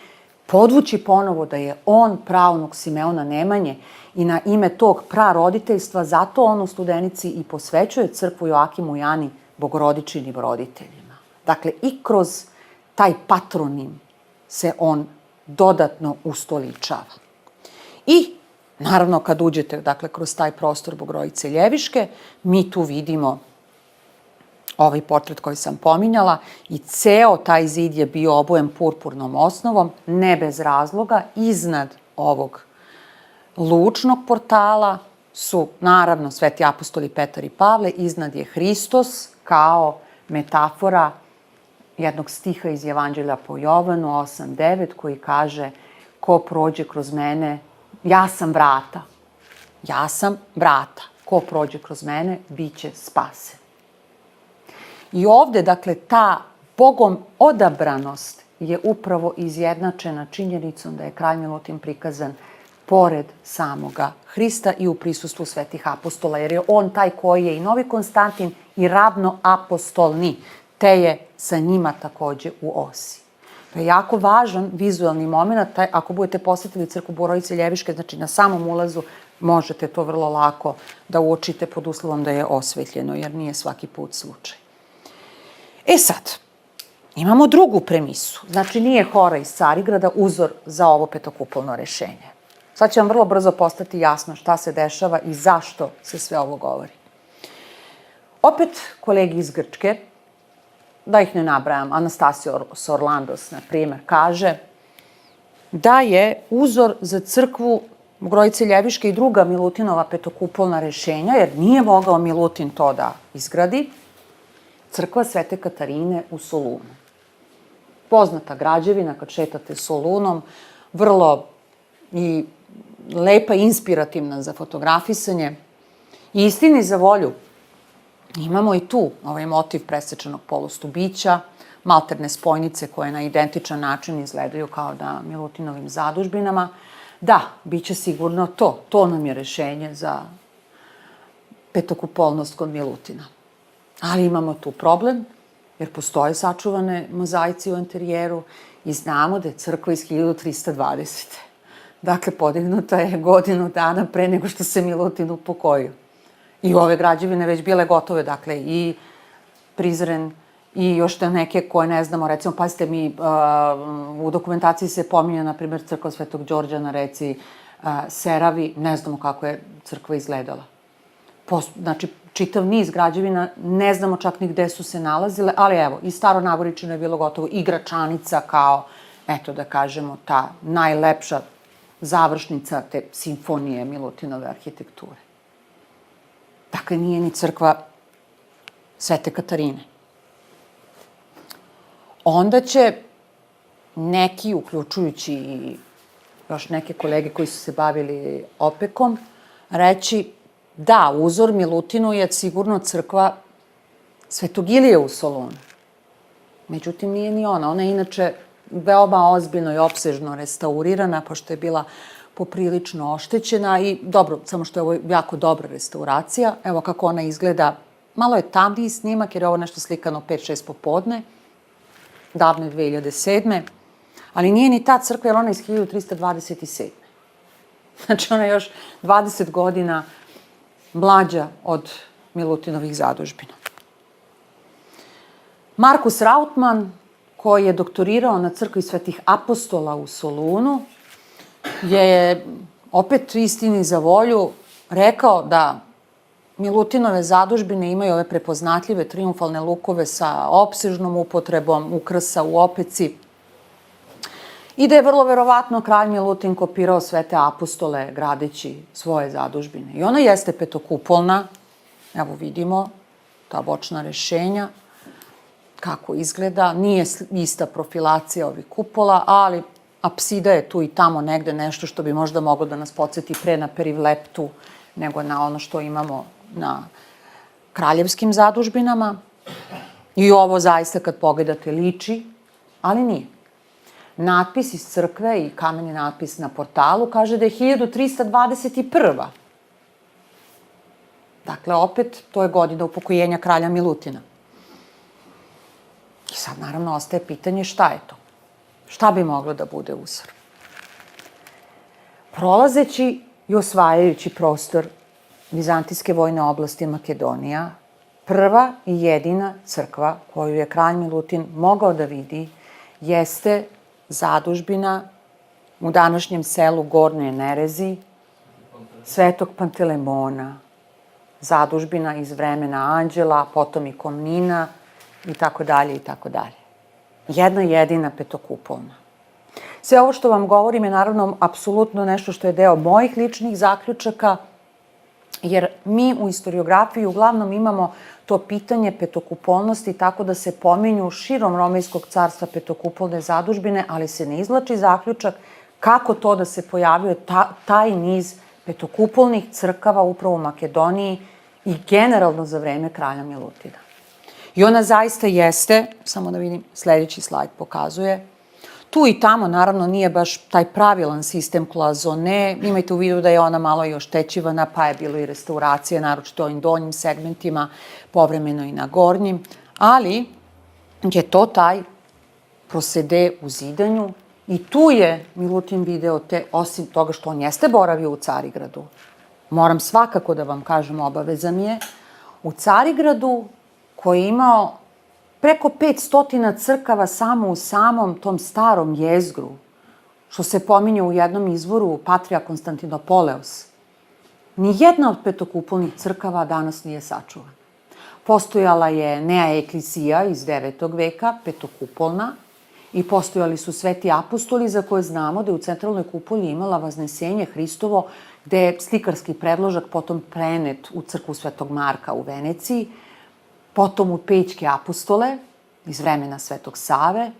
podvući ponovo da je on pravnuk Simeona Nemanje i na ime tog praroditeljstva, zato on u Studenici i posvećuje crkvu Joakimu i Ani Bogorodičinim roditeljima. Dakle, i kroz taj patronim se on dodatno ustoličava. I, naravno, kad uđete, dakle, kroz taj prostor Bogorodice Ljeviške, mi tu vidimo ovaj portret koji sam pominjala i ceo taj zid je bio obojen purpurnom osnovom, ne bez razloga. Iznad ovog lučnog portala su, naravno, sveti apostoli Petar i Pavle, iznad je Hristos kao metafora jednog stiha iz Evanđelja po Jovanu 8:9 koji kaže: ko prođe kroz mene, ja sam vrata. Ja sam vrata. Ko prođe kroz mene, bit će spasen. I ovde, dakle, ta Bogom odabranost je upravo izjednačena činjenicom da je kralj Milutin prikazan pored samoga Hrista i u prisustvu svetih apostola, jer je on taj koji je i novi Konstantin i ravnoapostolni, te je sa njima takođe u osi. To je jako važan vizualni moment, ako budete posetili crkvu Bogorodice Ljeviške, znači na samom ulazu možete to vrlo lako da uočite pod uslovom da je osvetljeno, jer nije svaki put slučaj. E sad, imamo drugu premisu. Znači, nije hora iz Carigrada uzor za ovo petokupolno rešenje. Sad će vam vrlo brzo postati jasno šta se dešava i zašto se sve ovo govori. Opet kolegi iz Grčke, da ih ne nabrajam, Anastasios Orlandos, na primer, kaže da je uzor za crkvu Bogorodice Ljeviške i druga Milutinova petokupolna rešenja, jer nije mogao Milutin to da izgradi, crkva Svete Katarine u Solunu. Poznata građevina, kad šetate Solunom, vrlo i lepa, inspirativna za fotografisanje. I istini za volju, imamo i tu ovaj motiv presečanog polustubića, malterne spojnice koje na identičan način izgledaju kao na Milutinovim zadužbinama. Da, bit će sigurno to. To nam je rešenje za petokupolnost kod Milutina. Ali imamo tu problem, jer postoje sačuvane mozaici u interijeru i znamo da je crkva iz 1320. Dakle, podignuta je godinu dana pre nego što se Milutin upokojio. I ove građevine već bile gotove, dakle, i Prizren, i još te neke koje ne znamo, recimo, pazite mi, u dokumentaciji se pominje, na primjer, crkva Svetog Đorđa na reci Seravi, ne znamo kako je crkva izgledala. Znači, čitav niz građevina, ne znamo čak ni gde su se nalazile, ali evo, i Staro Nagoričino je bilo gotovo, i Gračanica kao, eto da kažemo, ta najlepša završnica te simfonije Milutinove arhitekture. Dakle, nije ni crkva Svete Katarine. Onda će neki, uključujući i još neke kolege koji su se bavili opekom, reći da, uzor Milutinu je sigurno crkva Svetog Ilije u Solunu. Međutim, nije ni ona. Ona je inače veoma ozbiljno i opsežno restaurirana, pošto je bila poprilično oštećena i dobro, samo što je ovo jako dobra restauracija. Evo kako ona izgleda. Malo je tamniji snimak, jer je ovo nešto slikano 5-6 popodne, davne 2007. Ali nije ni ta crkva, jer ona je iz 1327. Znači, ona je još 20 godina mlađa od Milutinovih zadužbina. Markus Rautman, koji je doktorirao na crkvi Svetih apostola u Solunu, je opet istini za volju rekao da Milutinove zadužbine imaju ove prepoznatljive triumfalne lukove sa opsežnom upotrebom ukrasa u opeci I da je vrlo verovatno kralj Milutin kopirao sve te apostole gradeći svoje zadužbine. I ona jeste petokupolna, evo vidimo ta bočna rešenja, kako izgleda. Nije ista profilacija ovih kupola, ali apsida je tu i tamo negde nešto što bi možda moglo da nas podsjeti pre na perivleptu nego na ono što imamo na kraljevskim zadužbinama. I ovo zaista kad pogledate liči, ali nije. Natpis iz crkve i kameni natpis na portalu kaže da je 1321. Dakle, opet, to je godina upokojenja kralja Milutina. I sad, naravno, ostaje pitanje šta je to? Šta bi moglo da bude uzor? Prolazeći i osvajajući prostor Vizantijske vojne oblasti Makedonija, prva i jedina crkva koju je kralj Milutin mogao da vidi jeste zadužbina u današnjem selu Gornje Nerezi, Svetog Pantelemona, zadužbina iz vremena Anđela, potom i Komnina i tako dalje i tako dalje. Jedna jedina petokupolna. Sve ovo što vam govorim je naravno apsolutno nešto što je deo mojih ličnih zaključaka, jer mi u istoriografiji uglavnom imamo to pitanje petokupolnosti tako da se pominju širom Romejskog carstva petokupolne zadužbine, ali se ne izvlači zaključak kako to da se pojavio taj niz petokupolnih crkava upravo u Makedoniji i generalno za vreme kralja Milutina. I ona zaista jeste, samo da vidim, sledeći slajd pokazuje, tu i tamo, naravno, nije baš taj pravilan sistem klazone. Imajte u vidu da je ona malo i oštećivana, pa je bilo i restauracije, naročito ovim donjim segmentima, povremeno i na gornjim. Ali je to taj prosede u zidanju i tu je Milutin video osim toga što on jeste boravio u Carigradu. Moram svakako da vam kažem, obaveza mi je, u Carigradu koji je imao preko 500 crkava samo u samom tom starom jezgru, što se pominje u jednom izvoru Patrija Konstantinopoleos. Nijedna od petokupolnih crkava danas nije sačuvana. Postojala je Nea Eklisija iz 9. veka, petokupolna, i postojali su sveti apostoli za koje znamo da je u centralnoj kupolji imala Vaznesenje Hristovo, gde je slikarski predložak potom prenet u crkvu Svetog Marka u Veneciji, potom u Pećke apostole iz vremena Svetog Save,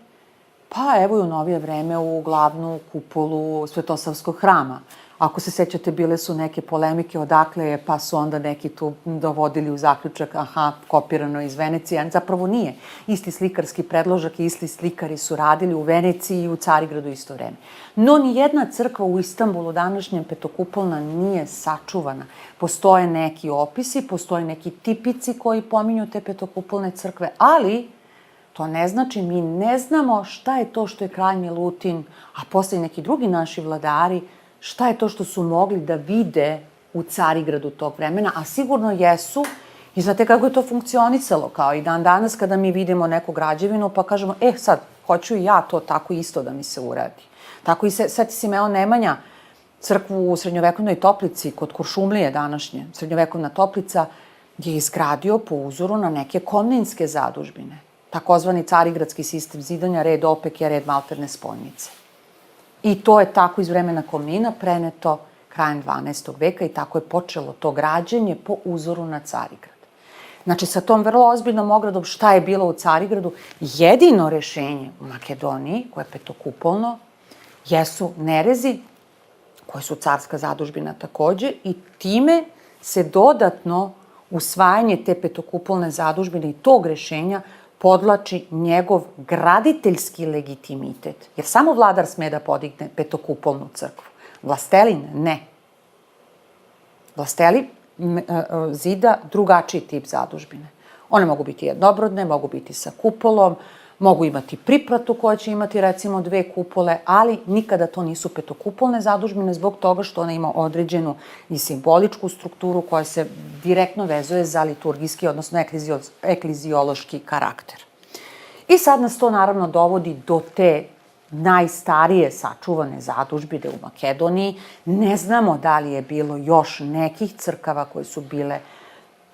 pa evo i u novije vreme u glavnu kupolu Svetosavskog hrama. Ako se sećate, bile su neke polemike odakle je, pa su onda neki tu dovodili u zaključak, aha, kopirano iz Venecije, a zapravo nije. Isti slikarski predložak i isti slikari su radili u Veneciji i u Carigradu isto vreme. No, ni jedna crkva u Istanbulu današnjem petokupolna nije sačuvana. Postoje neki opisi, postoje neki tipici koji pominju te petokupolne crkve, ali to ne znači mi ne znamo šta je to što je kralj Milutin, a posle i neki drugi naši vladari, šta je to što su mogli da vide u Carigradu tog vremena, a sigurno jesu. I znate kako je to funkcionisalo, kao i dan danas kada mi vidimo neku građevinu pa kažemo, sad, hoću i ja to tako isto da mi se uradi. Tako i sveti Simeon Nemanja, crkvu u Srednjovekovnoj Toplici, kod Kuršumlije današnje, Srednjovekovna Toplica, je izgradio po uzoru na neke komninske zadužbine. Takozvani carigradski sistem zidanja, red opeke, red malterne spojnice. I to je tako iz vremena Komnina preneto krajem 12. veka i tako je počelo to građenje po uzoru na Carigrad. Znači, sa tom vrlo ozbiljnom ogradom šta je bilo u Carigradu, jedino rešenje u Makedoniji, koje je petokupolno, jesu Nerezi, koje su carska zadužbina takođe, i time se dodatno usvajanje te petokupolne zadužbine i tog rešenja podlači njegov graditeljski legitimitet. Jer samo vladar sme da podigne petokupolnu crkvu. Vlastelin ne. Vlasteli zida drugačiji tip zadužbine. One mogu biti jednobrodne, mogu biti sa kupolom, mogu imati pripratu koja će imati recimo 2 kupole, ali nikada to nisu petokupolne zadužbine zbog toga što ona ima određenu i simboličku strukturu koja se direktno vezuje za liturgijski, odnosno ekleziološki karakter. I sad nas to naravno dovodi do te najstarije sačuvane zadužbine u Makedoniji. Ne znamo da li je bilo još nekih crkava koje su bile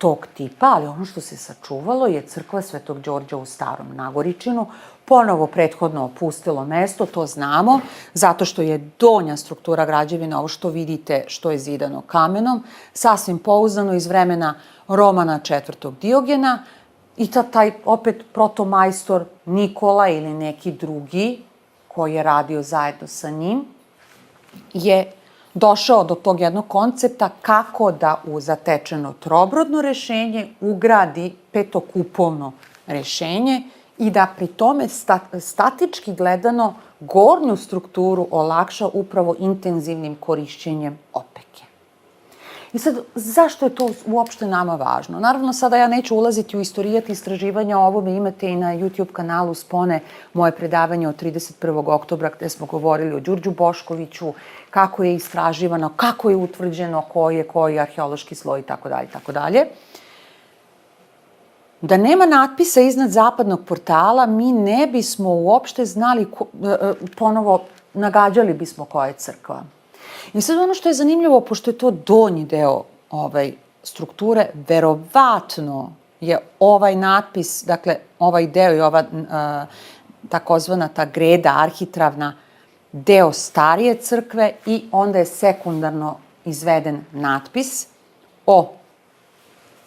tog tipa, ali ono što se sačuvalo je crkva Svetog Đorđa u Starom Nagoričinu, ponovo prethodno opustilo mesto, to znamo, zato što je donja struktura građevina, ovo što vidite, što je zidano kamenom, sasvim pouzdano iz vremena Romana IV. Diogena, i taj opet protomajstor Nikola ili neki drugi, koji je radio zajedno sa njim, je došao do tog jednog koncepta kako da u zatečeno trobrodno rešenje ugradi petokupovno rešenje i da pri tome statički gledano gornju strukturu olakša upravo intenzivnim korišćenjem opeke. I sad, zašto je to uopšte nama važno? Naravno, sada ja neću ulaziti u istorijat istraživanja o ovome, imate i na YouTube kanalu Spone moje predavanje od 31. oktobra gde smo govorili o Đurđu Boškoviću, kako je istraživano, kako je utvrđeno koji je arheološki sloj itd. Da nema natpisa iznad zapadnog portala, mi ne bismo uopšte znali, ponovo nagađali bismo koja je crkva. I sad ono što je zanimljivo, pošto je to donji deo strukture, verovatno je ovaj natpis, dakle ovaj deo i ova takozvana ta greda arhitravna deo starije crkve i onda je sekundarno izveden natpis o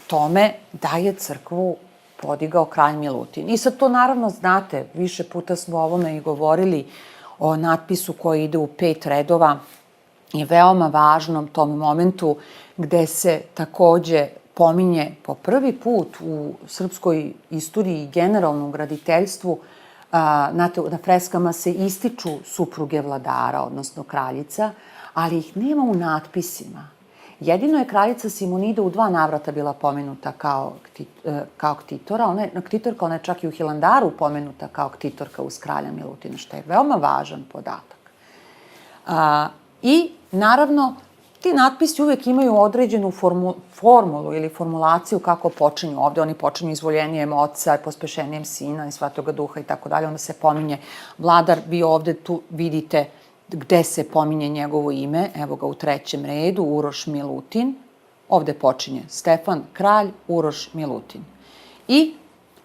tome da je crkvu podigao kralj Milutin. I sad to naravno znate, više puta smo o ovome i govorili, o natpisu koji ide u 5 redova i veoma važnom tom momentu gde se takođe pominje po prvi put u srpskoj istoriji i generalnom graditeljstvu, znate, na freskama se ističu supruge vladara, odnosno kraljica, ali ih nema u natpisima. Jedino je kraljica Simonida u 2 navrata bila pomenuta kao ktitorka, ona je čak i u Hilandaru pomenuta kao ktitorka uz kralja Milutina, što je veoma važan podatak. I, naravno, ti natpisi uvek imaju određenu formulu ili formulaciju kako počinju ovde. Oni počinju izvoljenijem oca, pospešenijem sina i Svatoga duha i tako dalje. Onda se pominje vladar, vi ovde tu vidite gde se pominje njegovo ime, evo ga u 3. redu, Uroš Milutin. Ovde počinje Stefan Kralj, Uroš Milutin. I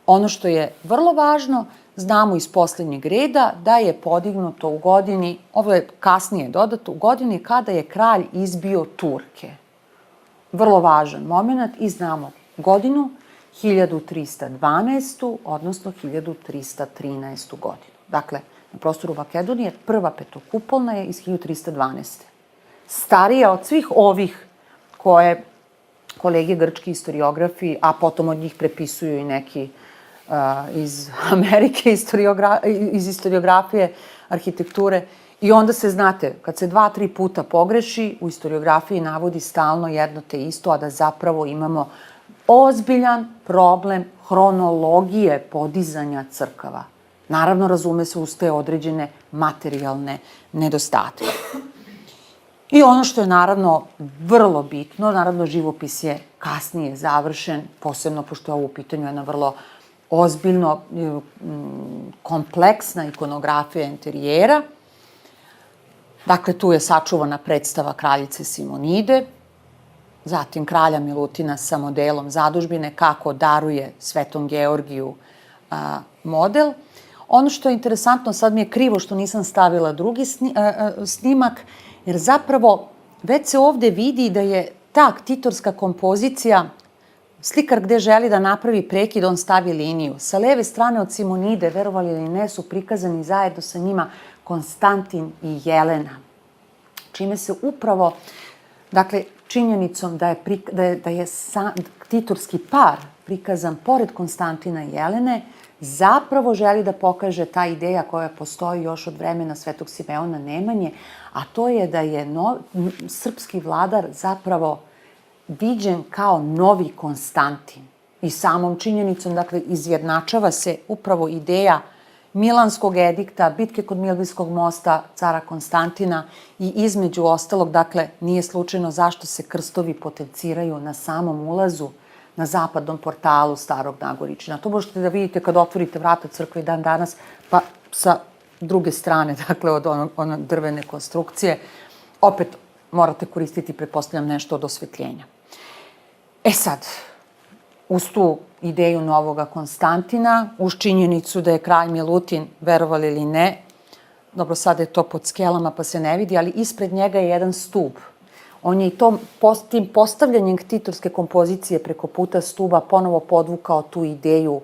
ono što je vrlo važno, znamo iz poslednjeg reda da je podignuto u godini, ovo je kasnije dodato, u godini kada je kralj izbio Turke. Vrlo važan moment i znamo godinu 1312. odnosno 1313. godinu. Dakle, na prostoru Makedonije prva petokupolna je iz 1312. Starija od svih ovih koje kolege grčki historiografi, a potom od njih prepisuju i neki iz Amerike, iz historiografije, arhitekture. I onda se, znate, kad se 2-3 puta pogreši, u historiografiji navodi stalno jedno te isto, a da zapravo imamo ozbiljan problem hronologije podizanja crkava. Naravno, razume se uz te određene materijalne nedostatke. I ono što je naravno vrlo bitno, naravno živopis je kasnije završen, posebno pošto je ovo u pitanju jedna vrlo ozbiljno kompleksna ikonografija interijera. Dakle, tu je sačuvana predstava kraljice Simonide, zatim kralja Milutina sa modelom zadužbine kako daruje Svetom Georgiju model. Ono što je interesantno, sad mi je krivo što nisam stavila drugi snimak, jer zapravo već se ovde vidi da je ta ktitorska kompozicija, slikar gde želi da napravi prekid, on stavi liniju. Sa leve strane od Simonide, verovali ili ne, su prikazani zajedno sa njima Konstantin i Jelena. Čime se upravo, dakle, činjenicom da je ktitorski par prikazan pored Konstantina i Jelene, zapravo želi da pokaže ta ideja koja postoji još od vremena Svetog Simeona Nemanje, a to je da je srpski vladar zapravo viđen kao novi Konstantin. I samom činjenicom, dakle, izjednačava se upravo ideja Milanskog edikta, bitke kod Milvinskog mosta, cara Konstantina i između ostalog, dakle, nije slučajno zašto se krstovi potenciraju na samom ulazu na zapadnom portalu Starog Nagoričina. To možete da vidite kad otvorite vrata crkve i dan danas, pa sa druge strane, dakle, od one drvene konstrukcije, opet morate koristiti, pretpostavljam, nešto od osvetljenja. E sad, uz tu ideju novoga Konstantina, uz činjenicu da je kralj Milutin, verovali ili ne, dobro, sada je to pod skelama pa se ne vidi, ali ispred njega je jedan stub. On je i tim postavljanjem ktitorske kompozicije preko puta stuba ponovo podvukao tu ideju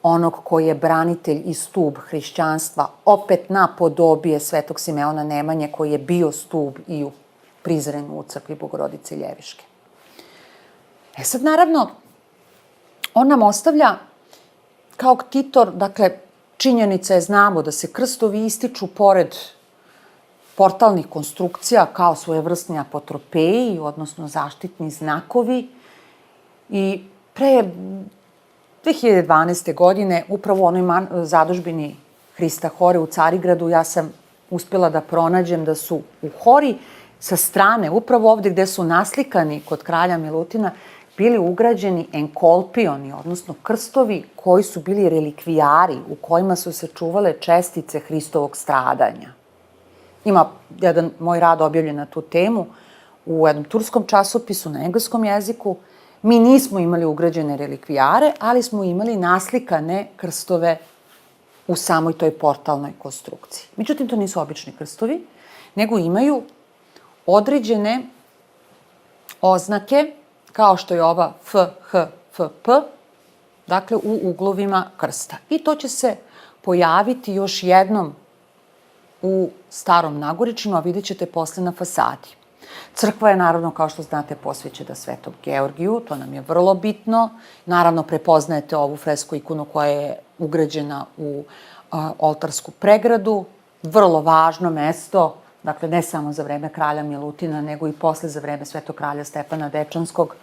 onog koji je branitelj i stub hrišćanstva, opet napodobije Svetog Simeona Nemanje koji je bio stub i u Prizrenu u crkvi Bogorodice Ljeviške. Sad, naravno, on nam ostavlja kao ktitor, dakle, činjenica je, znamo da se krstovi ističu pored portalnih konstrukcija kao svojevrsni apotropeji, odnosno zaštitni znakovi. I pre 2012. godine, upravo u onoj zadužbini Hrista Hore u Carigradu, ja sam uspjela da pronađem da su u Hori sa strane, upravo ovde gde su naslikani kod kralja Milutina, bili ugrađeni enkolpioni, odnosno krstovi koji su bili relikvijari u kojima su se čuvale čestice Hristovog stradanja. Ima jedan moj rad objavljen na tu temu u jednom turskom časopisu na engleskom jeziku. Mi nismo imali ugrađene relikvijare, ali smo imali naslikane krstove u samoj toj portalnoj konstrukciji. Međutim, to nisu obični krstovi, nego imaju određene oznake, kao što je ova FHFP, dakle u uglovima krsta. I to će se pojaviti još jednom u Starom Nagoričinu, a vidjet ćete posle na fasadi. Crkva je, naravno, kao što znate, posvećena Svetom Georgiju, to nam je vrlo bitno. Naravno, prepoznajete ovu fresku ikonu koja je ugrađena u oltarsku pregradu. Vrlo važno mesto, dakle, ne samo za vreme kralja Milutina, nego i posle za vreme svetog kralja Stefana Dečanskog,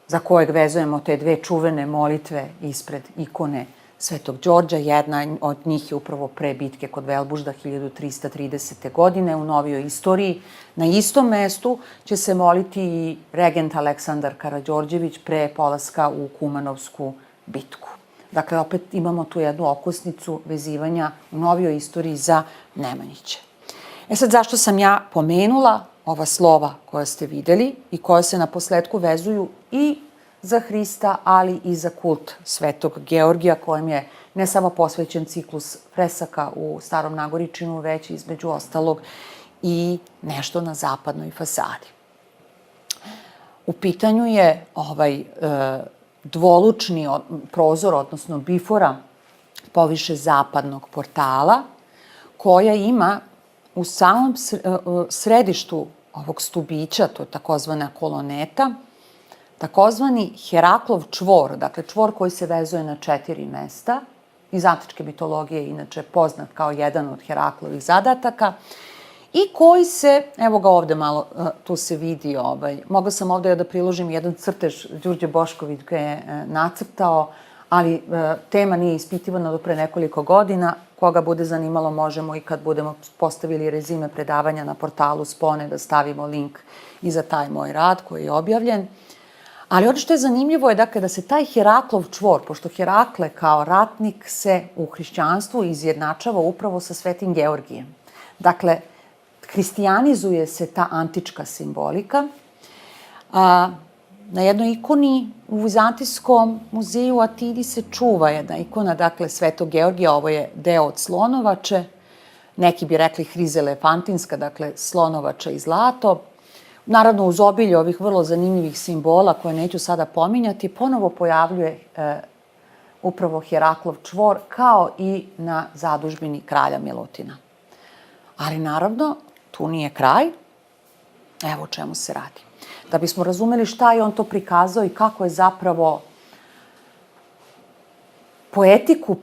za kojeg vezujemo te dve čuvene molitve ispred ikone Svetog Đorđa. Jedna od njih je upravo pre bitke kod Velbužda 1330. godine u novijoj istoriji. Na istom mestu će se moliti i regent Aleksandar Karađorđević pre polaska u Kumanovsku bitku. Dakle, opet imamo tu jednu okosnicu vezivanja u novijoj istoriji za Nemanjiće. Sad, zašto sam ja pomenula ova slova koja ste videli i koja se na posledku vezuju i za Hrista, ali i za kult Svetog Georgija, kojem je ne samo posvećen ciklus fresaka u Starom Nagoričinu, već između ostalog i nešto na zapadnoj fasadi. U pitanju je dvolučni prozor, odnosno bifora poviše zapadnog portala, koja ima u samom središtu ovog stubića, to je takozvana koloneta, takozvani Heraklov čvor, dakle čvor koji se vezuje na 4 mesta. Iz antičke mitologije je inače poznat kao jedan od Heraklovih zadataka i koji se, evo ga ovde malo, tu se vidi, mogla sam ovde da priložim jedan crtež, Đurđe Bošković ga je nacrtao, ali tema nije ispitivana do pre nekoliko godina. Koga bude zanimalo, možemo i kad budemo postavili rezime predavanja na portalu Spone da stavimo link i za taj moj rad koji je objavljen. Ali ono što je zanimljivo je dakle da se taj Heraklov čvor, pošto Herakle kao ratnik se u hrišćanstvu izjednačava upravo sa Svetim Georgijem. Dakle, hristijanizuje se ta antička simbolika. Na jednoj ikoni u Vizantijskom muzeju u Atini se čuva jedna ikona, dakle, Svetog Georgija, ovo je deo od slonovače, neki bi rekli hrizelefantinska, dakle, slonovača i zlato. Naravno, uz obilje ovih vrlo zanimljivih simbola, koje neću sada pominjati, ponovo pojavljuje upravo Heraklov čvor, kao i na zadužbini kralja Milutina. Ali, naravno, tu nije kraj. Evo o čemu se radi. Da bismo razumeli šta je on to prikazao i kako je zapravo poetiku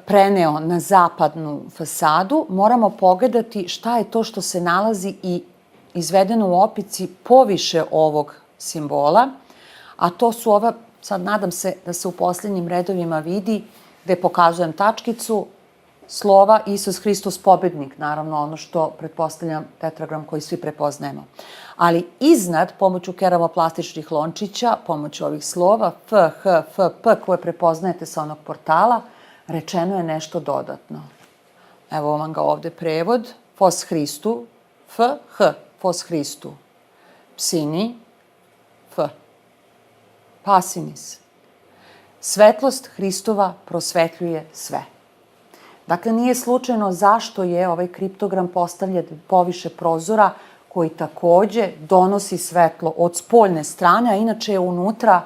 preneo na zapadnu fasadu, moramo pogledati šta je to što se nalazi i izvedeno u opici poviše ovog simbola, a to su ova, sad nadam se da se u posljednjim redovima vidi, gde pokazujem tačkicu, slova Isus Hristos pobednik, naravno ono što pretpostavljam tetragram koji svi prepoznajemo. Ali iznad, pomoću keravoplastičnih lončića, pomoću ovih slova F, H, F, P, koje prepoznajete sa onog portala, rečeno je nešto dodatno. Evo vam ga ovde prevod. Fos Hristu, F, H, Fos Hristu. Psini, F. Pasinis, Svetlost Hristova prosvetljuje sve. Dakle, nije slučajno zašto je ovaj kriptogram postavljen poviše prozora, koji takođe donosi svetlo od spoljne strane, a inače je unutra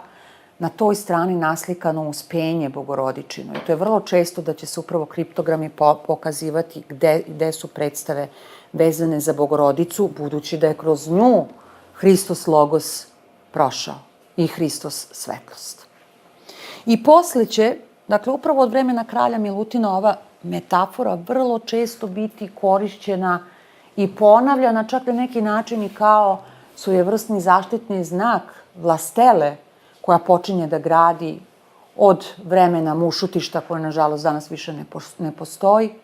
na toj strani naslikano uspenje Bogorodičino. I to je vrlo često da će se upravo kriptogrami pokazivati gde su predstave vezane za Bogorodicu, budući da je kroz nju Hristos Logos prošao i Hristos svetlost. I posle će, dakle, upravo od vremena kralja Milutina ova metafora vrlo često biti korišćena i ponavljana čak na neki način i kao svojevrsni zaštitni znak vlastele koja počinje da gradi od vremena Mušutišta, koje nažalost danas više ne postoji,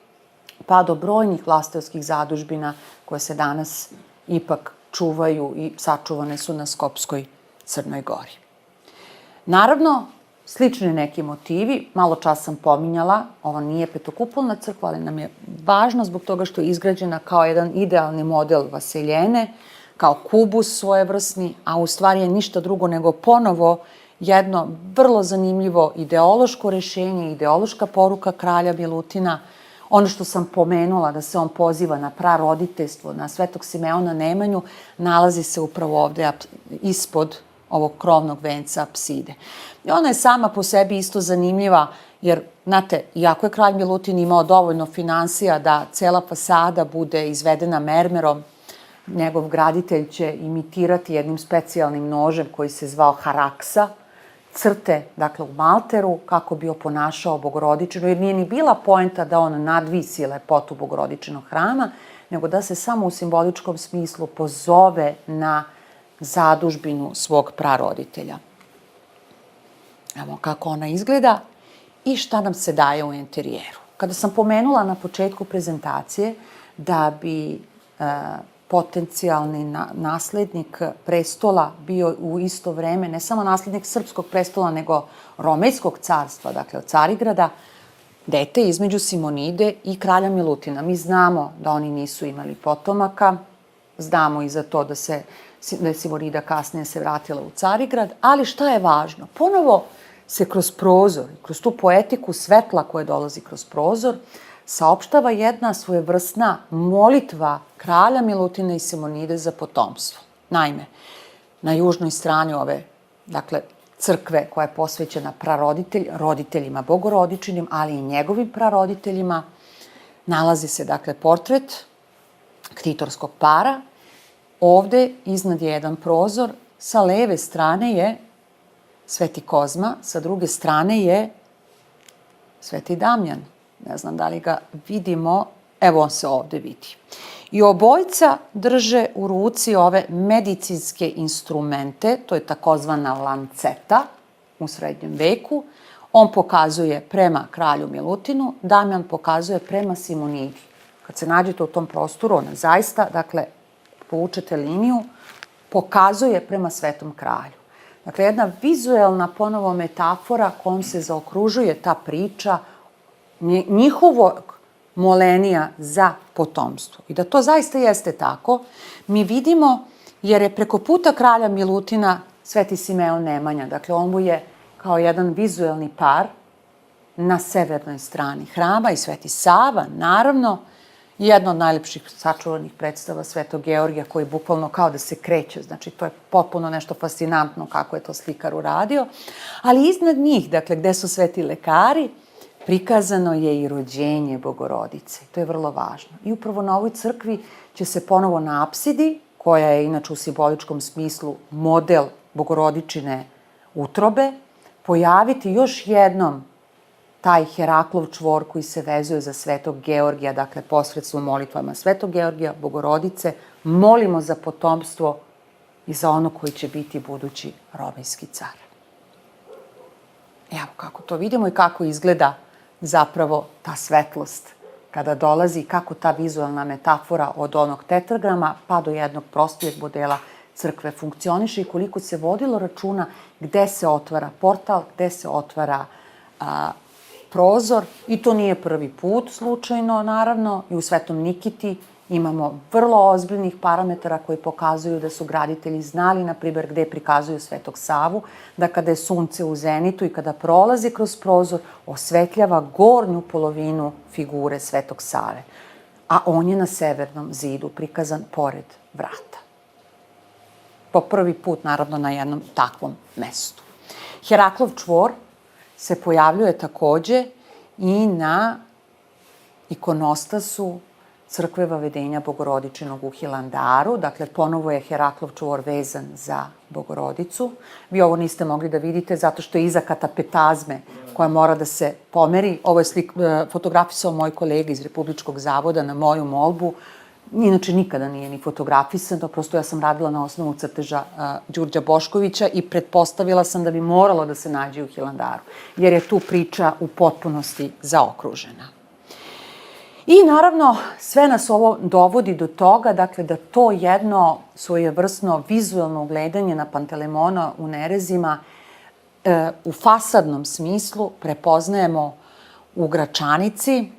pa do brojnih vlastelskih zadužbina koje se danas ipak čuvaju i sačuvane su na Skopskoj Crnoj Gori. Naravno, slični neki motivi, malo čas sam pominjala, ovo nije petokupolna crkva, ali nam je važno zbog toga što je izgrađena kao jedan idealni model Vaseljene, kao kubus svojevrsni, a u stvari je ništa drugo nego ponovo jedno vrlo zanimljivo ideološko rešenje, ideološka poruka kralja Milutina. Ono što sam pomenula, da se on poziva na praroditeljstvo, na Svetog Simeona Nemanju, nalazi se upravo ovde ispod ovog krovnog venca apside. I ona je sama po sebi isto zanimljiva, jer, znate, iako je kralj Milutin imao dovoljno finansija da cela fasada bude izvedena mermerom, njegov graditelj će imitirati jednim specijalnim nožem koji se zvao haraksa, crte, dakle, u malteru, kako bi oponašao Bogorodičinu, jer nije ni bila poenta da on nadvisi lepotu Bogorodičinog hrama, nego da se samo u simboličkom smislu pozove na zadužbinu svog praroditelja. Evo kako ona izgleda i šta nam se daje u interijeru. Kada sam pomenula na početku prezentacije da bi potencijalni naslednik prestola bio u isto vreme ne samo naslednik srpskog prestola, nego Romejskog carstva, dakle od Carigrada, dete između Simonide i kralja Milutina. Mi znamo da oni nisu imali potomaka, znamo i za to da je Simonida kasnije se vratila u Carigrad, ali šta je važno? Ponovo se kroz prozor, kroz tu poetiku svetla koja dolazi kroz prozor, saopštava jedna svojevrsna molitva kralja Milutina i Simonide za potomstvo. Naime, na južnoj strani ove, dakle, crkve koja je posvećena roditeljima Bogorodičinim, ali i njegovim praroditeljima, nalazi se, dakle, portret ktitorskog para. Ovde iznad je jedan prozor, sa leve strane je Sveti Kozma, sa druge strane je Sveti Damjan. Ne znam da li ga vidimo, evo on se ovde vidi. I obojica drže u ruci ove medicinske instrumente, to je takozvana lanceta u srednjem veku. On pokazuje prema kralju Milutinu, Damjan pokazuje prema Simonidi. Kad se nađete u tom prostoru, ona zaista, dakle, povučete liniju, pokazuje prema Svetom kralju. Dakle, jedna vizuelna ponovo metafora kojom se zaokružuje ta priča njihovog molenija za potomstvo. I da to zaista jeste tako, mi vidimo, jer je preko puta kralja Milutina Sveti Simeon Nemanja, dakle, on mu je kao jedan vizuelni par na severnoj strani hrama i Sveti Sava, naravno, jedna od najlepših sačuvanih predstava Svetog Georgija, koji bukvalno kao da se kreće, znači to je potpuno nešto fascinantno kako je to slikar uradio, ali iznad njih, dakle, gde su sveti lekari, prikazano je i rođenje Bogorodice. To je vrlo važno. I upravo na ovoj crkvi će se ponovo na apsidi, koja je inače u simboličkom smislu model Bogorodičine utrobe, pojaviti još jednom taj Heraklov čvor koji se vezuje za Svetog Georgija, dakle, posredstvom molitvama Svetog Georgija, Bogorodice, molimo za potomstvo i za ono koji će biti budući romejski car. Evo kako to vidimo i kako izgleda zapravo ta svetlost kada dolazi i kako ta vizualna metafora od onog tetragrama pa do jednog prostijeg modela crkve funkcioniše i koliko se vodilo računa gde se otvara portal, gde se otvara prozor. I to nije prvi put slučajno, naravno, i u Svetom Nikiti Imamo vrlo ozbiljnih parametara koji pokazuju da su graditelji znali, na primjer, gde prikazuju Svetog Savu, da kada je sunce u zenitu i kada prolazi kroz prozor, osvetljava gornju polovinu figure Svetog Save. A on je na severnom zidu prikazan pored vrata. Po prvi put, naravno, na jednom takvom mestu. Heraklov čvor se pojavljuje takođe i na ikonostasu crkve Vavedenja Bogorodičinog u Hilandaru. Dakle, ponovo je Heraklov čvor vezan za Bogorodicu. Vi ovo niste mogli da vidite zato što je iza katapetazme koja mora da se pomeri. Ovo je fotografisao moj kolega iz Republičkog zavoda na moju molbu. Inače, nikada nije ni fotografisano, prosto ja sam radila na osnovu crteža Đurđa Boškovića i pretpostavila sam da bi moralo da se nađe u Hilandaru, jer je tu priča u potpunosti zaokružena. I naravno, sve nas ovo dovodi do toga, dakle, da to jedno svojevrsno vizualno ugledanje na Pantelemona u Nerezima u fasadnom smislu prepoznajemo u Gračanici.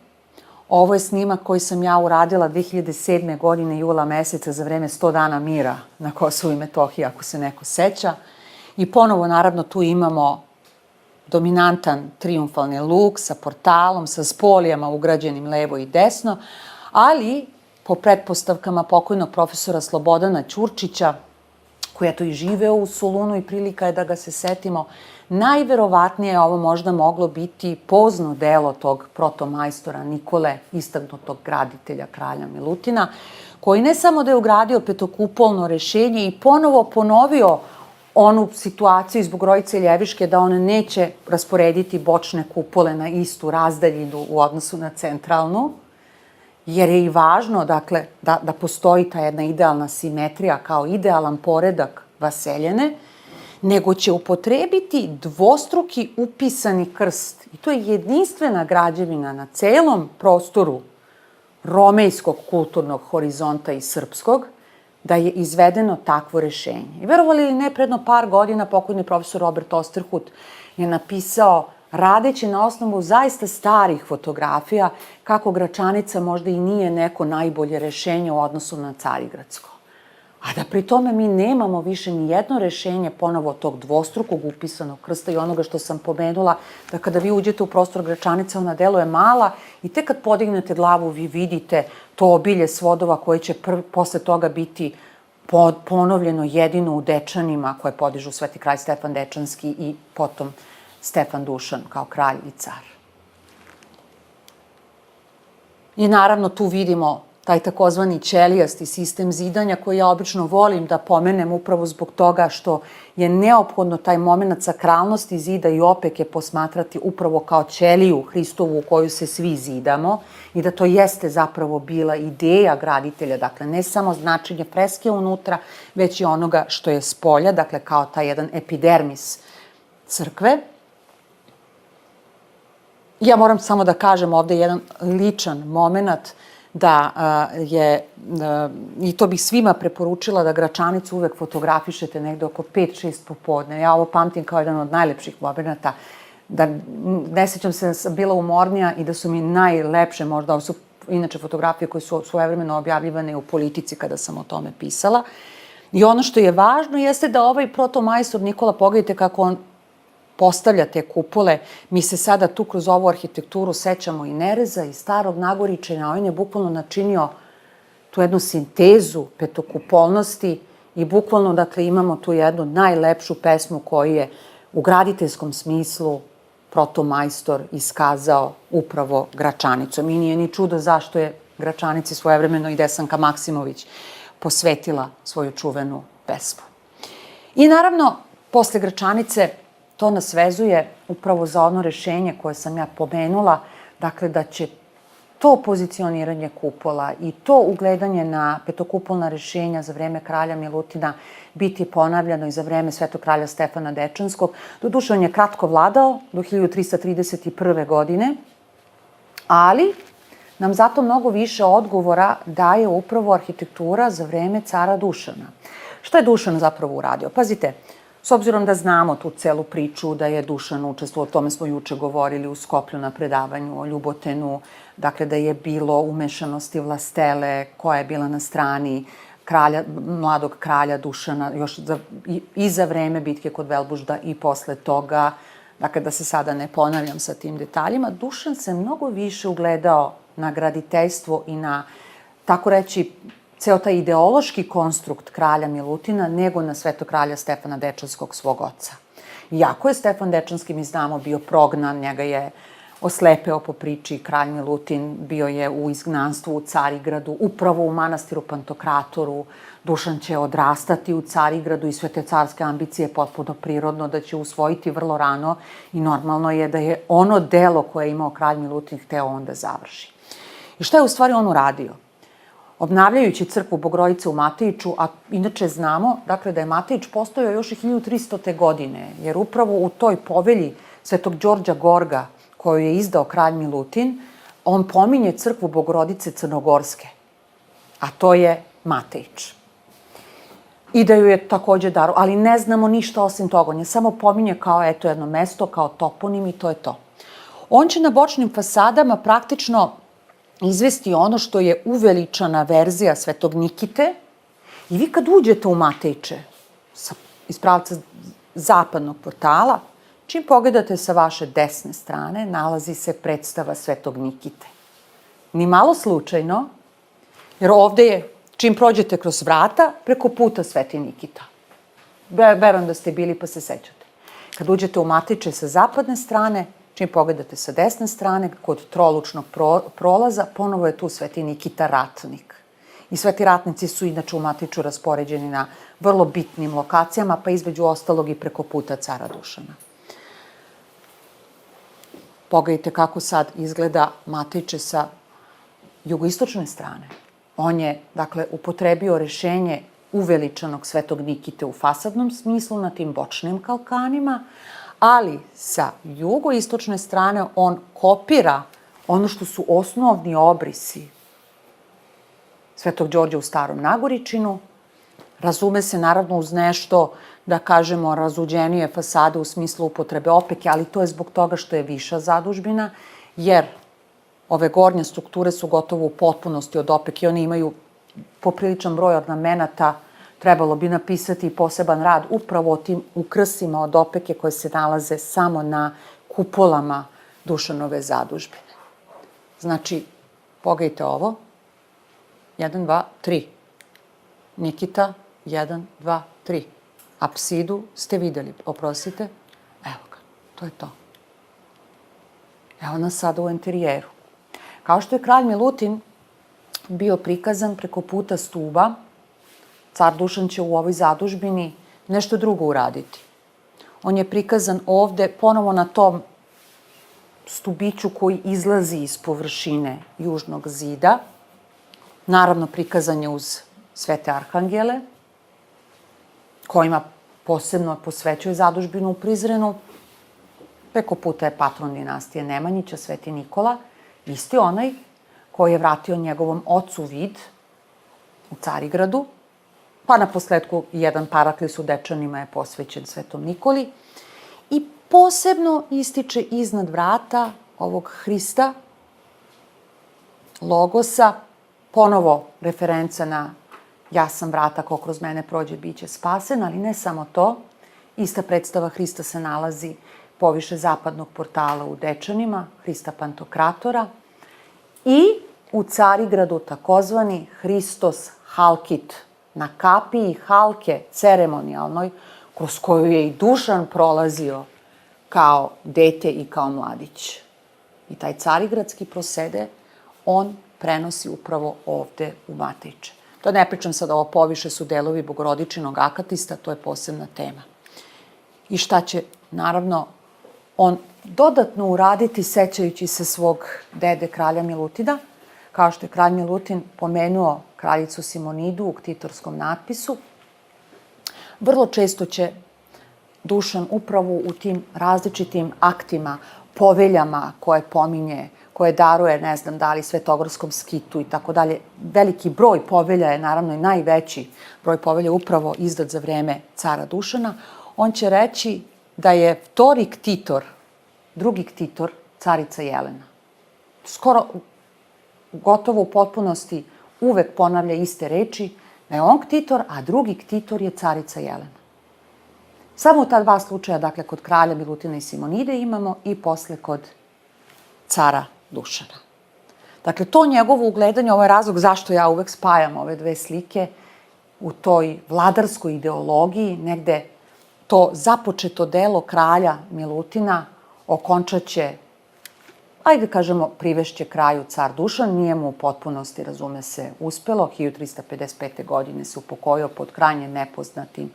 Ovo je snimak koji sam ja uradila 2007. godine, jula meseca, za vreme 100 dana mira na Kosovu i Metohiji, ako se neko seća. I ponovo, naravno, tu imamo dominantan triumfalni luk sa portalom, sa spolijama ugrađenim levo i desno, ali po pretpostavkama pokojnog profesora Slobodana Ćurčića, koji je to i živeo u Solunu i prilika je da ga se setimo, najverovatnije je ovo možda moglo biti pozno delo tog protomajstora Nikole, istaknutog graditelja kralja Milutina, koji ne samo da je ugradio petokupolno rešenje i ponovo ponovio onu situaciju iz Bogorodice Ljeviške da on neće rasporediti bočne kupole na istu razdaljinu u odnosu na centralnu, jer je i važno, dakle, da postoji ta jedna idealna simetrija kao idealan poredak vaseljene, nego će upotrebiti dvostruki upisani krst. I to je jedinstvena građevina na celom prostoru romejskog kulturnog horizonta i srpskog, da je izvedeno takvo rešenje. I verovali ili ne, predno par godina pokojni profesor Robert Osterhut je napisao, radeći na osnovu zaista starih fotografija, kako Gračanica možda i nije neko najbolje rešenje u odnosu na Carigradsko. A da pri tome mi nemamo više ni jedno rešenje ponovo tog dvostrukog upisanog krsta i onoga što sam pomenula, da kada vi uđete u prostor Gračanice, ona deluje mala i tek kad podignete glavu vi vidite to obilje svodova koje će posle toga biti ponovljeno jedino u Dečanima koje podižu Sveti kralj Stefan Dečanski i potom Stefan Dušan kao kralj i car. I naravno tu vidimo taj takozvani ćelijasti sistem zidanja koji ja obično volim da pomenem upravo zbog toga što je neophodno taj moment sakralnosti zida i opeke posmatrati upravo kao ćeliju Hristovu u koju se svi zidamo i da to jeste zapravo bila ideja graditelja, dakle ne samo značenje freske unutra, već i onoga što je s polja, dakle kao taj jedan epidermis crkve. Ja moram samo da kažem ovde jedan ličan moment da je, i to bih svima preporučila, da Gračanicu uvek fotografišete negde oko 5-6 popodne. Ja ovo pamtim kao jedan od najlepših momenata. Ne sećam se da sam bila umornija i da su mi najlepše, možda, ovo su inače fotografije koje su svojevremeno objavljivane u Politici kada sam o tome pisala. I ono što je važno jeste da ovaj protomajstor Nikola, pogledajte kako on postavlja te kupole. Mi se sada tu kroz ovu arhitekturu sećamo i Nereza i Starog Nagoričenja, a on je bukvalno načinio tu jednu sintezu petokupolnosti i bukvalno, dakle, imamo tu jednu najlepšu pesmu koju je u graditeljskom smislu protomajstor iskazao upravo Gračanicom. I nije ni čudo zašto je Gračanici svojevremeno i Desanka Maksimović posvetila svoju čuvenu pesmu. I naravno, posle Gračanice to nas vezuje upravo za ono rešenje koje sam ja pomenula, dakle da će to pozicioniranje kupola i to ugledanje na petokupolna rešenja za vreme kralja Milutina biti ponavljano i za vreme svetog kralja Stefana Dečanskog. Doduše, on je kratko vladao do 1331. godine, ali nam zato mnogo više odgovora daje upravo arhitektura za vreme cara Dušana. Šta je Dušan zapravo uradio? Pazite, S obzirom da znamo tu celu priču, da je Dušan učestvovao, o tome smo juče govorili u Skoplju na predavanju o Ljubotenu, dakle da je bilo umešanosti vlastele koja je bila na strani mladog kralja Dušana još i za vreme bitke kod Velbužda i posle toga, dakle da se sada ne ponavljam sa tim detaljima, Dušan se mnogo više ugledao na graditeljstvo i na, tako reći, ceo taj ideološki konstrukt kralja Milutina nego na svetokralja Stefana Dečanskog, svog oca. Iako je Stefan Dečanski, mi znamo, bio prognan, njega je oslepeo po priči kralj Milutin, bio je u izgnanstvu u Carigradu, upravo u manastiru Pantokratoru. Dušan će odrastati u Carigradu i sve te carske ambicije potpuno prirodno da će usvojiti vrlo rano i normalno je da je ono delo koje je imao kralj Milutin hteo on da završi. I šta je u stvari on uradio? Obnavljajući crkvu Bogorodice u Matejiću, a inače znamo, dakle, da je Matejić postojao još i 1300. godine, jer upravo u toj povelji Svetog Đorđa Gorga, koju je izdao kralj Milutin, on pominje crkvu Bogorodice Crnogorske, a to je Matejić. I da ju je takođe darovao, ali ne znamo ništa osim toga. On je samo pominje kao eto jedno mesto, kao toponim i to je to. On će na bočnim fasadama praktično izvesti ono što je uveličana verzija Svetog Nikite i vi kad uđete u Matejiće iz pravca zapadnog portala, čim pogledate sa vaše desne strane, nalazi se predstava Svetog Nikite. Ni malo slučajno, jer ovde je, čim prođete kroz vrata, preko puta Sveti Nikita. Verujem da ste bili pa se sećate. Kad uđete u Matejiće sa zapadne strane, čim pogledate sa desne strane, kod trolučnog prolaza, ponovo je tu Sveti Nikita ratnik. I sveti ratnici su inače u Matejiću raspoređeni na vrlo bitnim lokacijama, pa između ostalog i preko puta cara Dušana. Pogledajte kako sad izgleda Matejiće sa jugoistočne strane. On je, dakle, upotrebio rešenje uveličanog Svetog Nikite u fasadnom smislu na tim bočnim kalkanima, ali sa jugoistočne strane on kopira ono što su osnovni obrisi Svetog Đorđa u Starom Nagoričinu. Razume se naravno uz nešto, da kažemo, razuđenije fasade u smislu upotrebe opeke, ali to je zbog toga što je viša zadužbina, jer ove gornje strukture su gotovo u potpunosti od opeke. One imaju popriličan broj ornamenata. Trebalo bi napisati poseban rad upravo o tim ukrsima od opeke koje se nalaze samo na kupolama Dušanove zadužbine. Znači, pogledajte ovo. 1, 2, 3. Nikita, 1, 2, 3. Apsidu ste videli, oprostite. Evo ga, to je to. Evo nas sada u interijeru. Kao što je kralj Milutin bio prikazan preko puta stuba, car Dušan će u ovoj zadužbini nešto drugo uraditi. On je prikazan ovde ponovo na tom stubiću koji izlazi iz površine južnog zida. Naravno, prikazan je uz svete arhangele, kojima posebno posvećuje zadužbinu u Prizrenu. Preko puta je patron dinastije Nemanjića, Sveti Nikola, isti onaj koji je vratio njegovom ocu vid u Carigradu, pa na posledku jedan paraklis u Dečanima je posvećen Svetom Nikoli i posebno ističe iznad vrata ovog Hrista, Logosa, ponovo referenca na ja sam vrata, ko kroz mene prođe, bit će spasen, ali ne samo to. Ista predstava Hrista se nalazi poviše zapadnog portala u Dečanima, Hrista Pantokratora, i u Carigradu takozvani Hristos Halkit, na kapiji halke ceremonijalnoj, kroz koju je i Dušan prolazio kao dete i kao mladić. I taj carigradski prosede on prenosi upravo ovde u Matejiće. To ne pričam sad, ovo poviše su delovi Bogorodičinog akatista, to je posebna tema. I šta će, naravno, on dodatno uraditi sećajući se svog dede kralja Milutina, kao što je kralj Milutin pomenuo kraljicu Simonidu u ktitorskom natpisu. Vrlo često će Dušan upravo u tim različitim aktima, poveljama koje pominje, koje daruje, ne znam da li Svetogorskom skitu i tako dalje. Veliki broj povelja je, naravno i najveći broj povelja upravo izdat za vreme cara Dušana. on će reći da je vtori ktitor, drugi ktitor, carica Jelena. Skoro, gotovo u potpunosti, uvek ponavlja iste reči, da je on ktitor, a drugi ktitor je carica Jelena. Samo u ta dva slučaja, dakle, kod kralja Milutina i Simonide imamo i posle kod cara Dušana. Dakle, to njegovo ugledanje, ovo je razlog zašto ja uvek spajam ove dve slike u toj vladarskoj ideologiji, negde to započeto delo kralja Milutina okončaće, ajde kažemo, privešće kraju car Dušan, nije mu u potpunosti, razume se, uspelo. 1355. godine se upokojio pod krajnje nepoznatim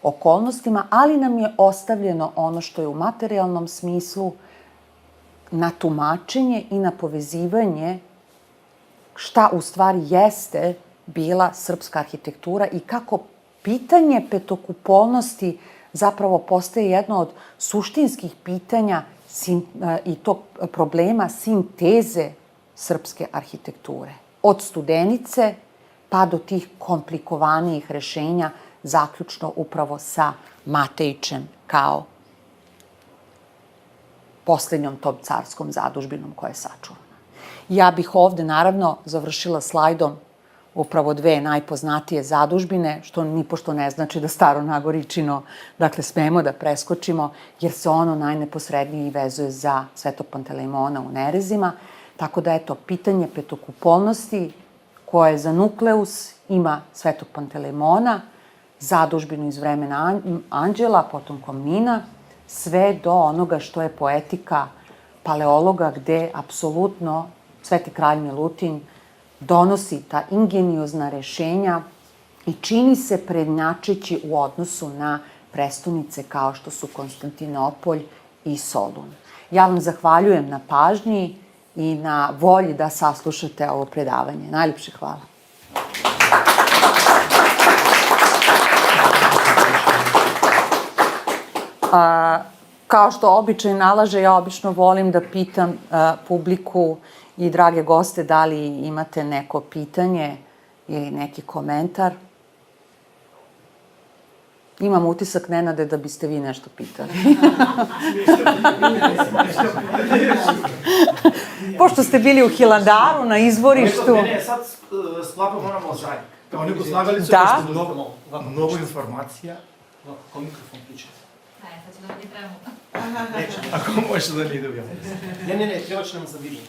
okolnostima, ali nam je ostavljeno ono što je u materijalnom smislu na tumačenje i na povezivanje šta u stvari jeste bila srpska arhitektura i kako pitanje petokupolnosti zapravo postaje jedno od suštinskih pitanja i to problema sinteze srpske arhitekture. Od Studenice pa do tih komplikovanijih rešenja, zaključno upravo sa Matejićem kao poslednjom tom carskom zadužbinom koja je sačuvana. Ja bih ovde, naravno, završila slajdom upravo dve najpoznatije zadužbine, što nipošto ne znači da Staro Nagoričino, dakle, smemo da preskočimo, jer se ono najneposrednije vezuje za Svetog Pantelejmona u Nerezima. Tako da, eto, pitanje petokupolnosti koje za nukleus ima Svetog Pantelejmona, zadužbinu iz vremena Anđela, potom Komnina, sve do onoga što je poetika paleologa, gde apsolutno Sveti kralj Milutin donosi ta ingeniozna rešenja i čini se prednjačeći u odnosu na prestonice kao što su Konstantinopolj i Solun. Ja vam zahvaljujem na pažnji i na volji da saslušate ovo predavanje. Najljepše hvala. Kao što običaj nalaže, ja obično volim da pitam publiku i drage goste da li imate neko pitanje ili neki komentar. Imam utisak, Nenade, da biste vi nešto pitali. Pošto ste bili u Hilandaru na izvorištu...
Ne, sad sklapamo na mozaik. Kao neko slagali su
Da.
nešto mnogo informacija.
Ako mikrofon ključite.
Ne, sad će da mi trebamo.
Neće, ako možeš da ne dobijamo.
Ne, treba će nam za video.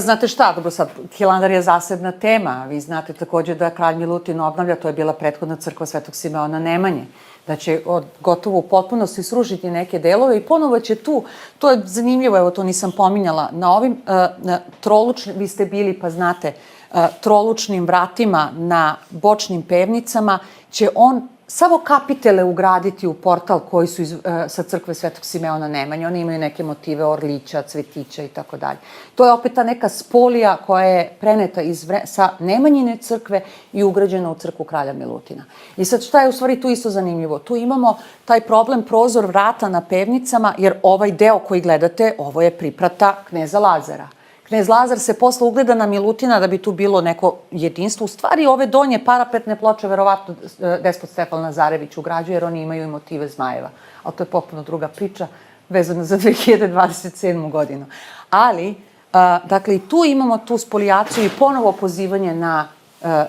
Znate šta, dobro sad, Hilandar je zasebna tema. Vi znate takođe da kralj Milutin obnavlja, to je bila prethodna crkva Svetog Simeona Nemanje, da će gotovo u potpunosti srušiti neke delove i ponovo će tu, to je zanimljivo, evo to nisam pominjala, na ovim trolučnim, vi ste bili pa znate, trolučnim vratima na bočnim pevnicama će on samo kapitele ugraditi u portal koji su sa crkve Svetog Simeona Nemanje. Oni imaju neke motive orlića, cvetića i tako dalje. To je opet ta neka spolija koja je preneta sa Nemanjine crkve i ugrađena u crkvu kralja Milutina. I sad šta je u stvari tu isto zanimljivo? Tu imamo taj problem prozor vrata na pevnicama, jer ovaj deo koji gledate, ovo je priprata kneza Lazara. Knez Lazar se posle ugleda na Milutina da bi tu bilo neko jedinstvo. U stvari, ove donje parapetne ploče verovatno despot Stefan Lazarević ugrađuje, jer oni imaju i motive zmajeva. Ali to je potpuno druga priča vezana za 2027. godinu. Ali, dakle, i tu imamo tu spolijaciju i ponovo pozivanje na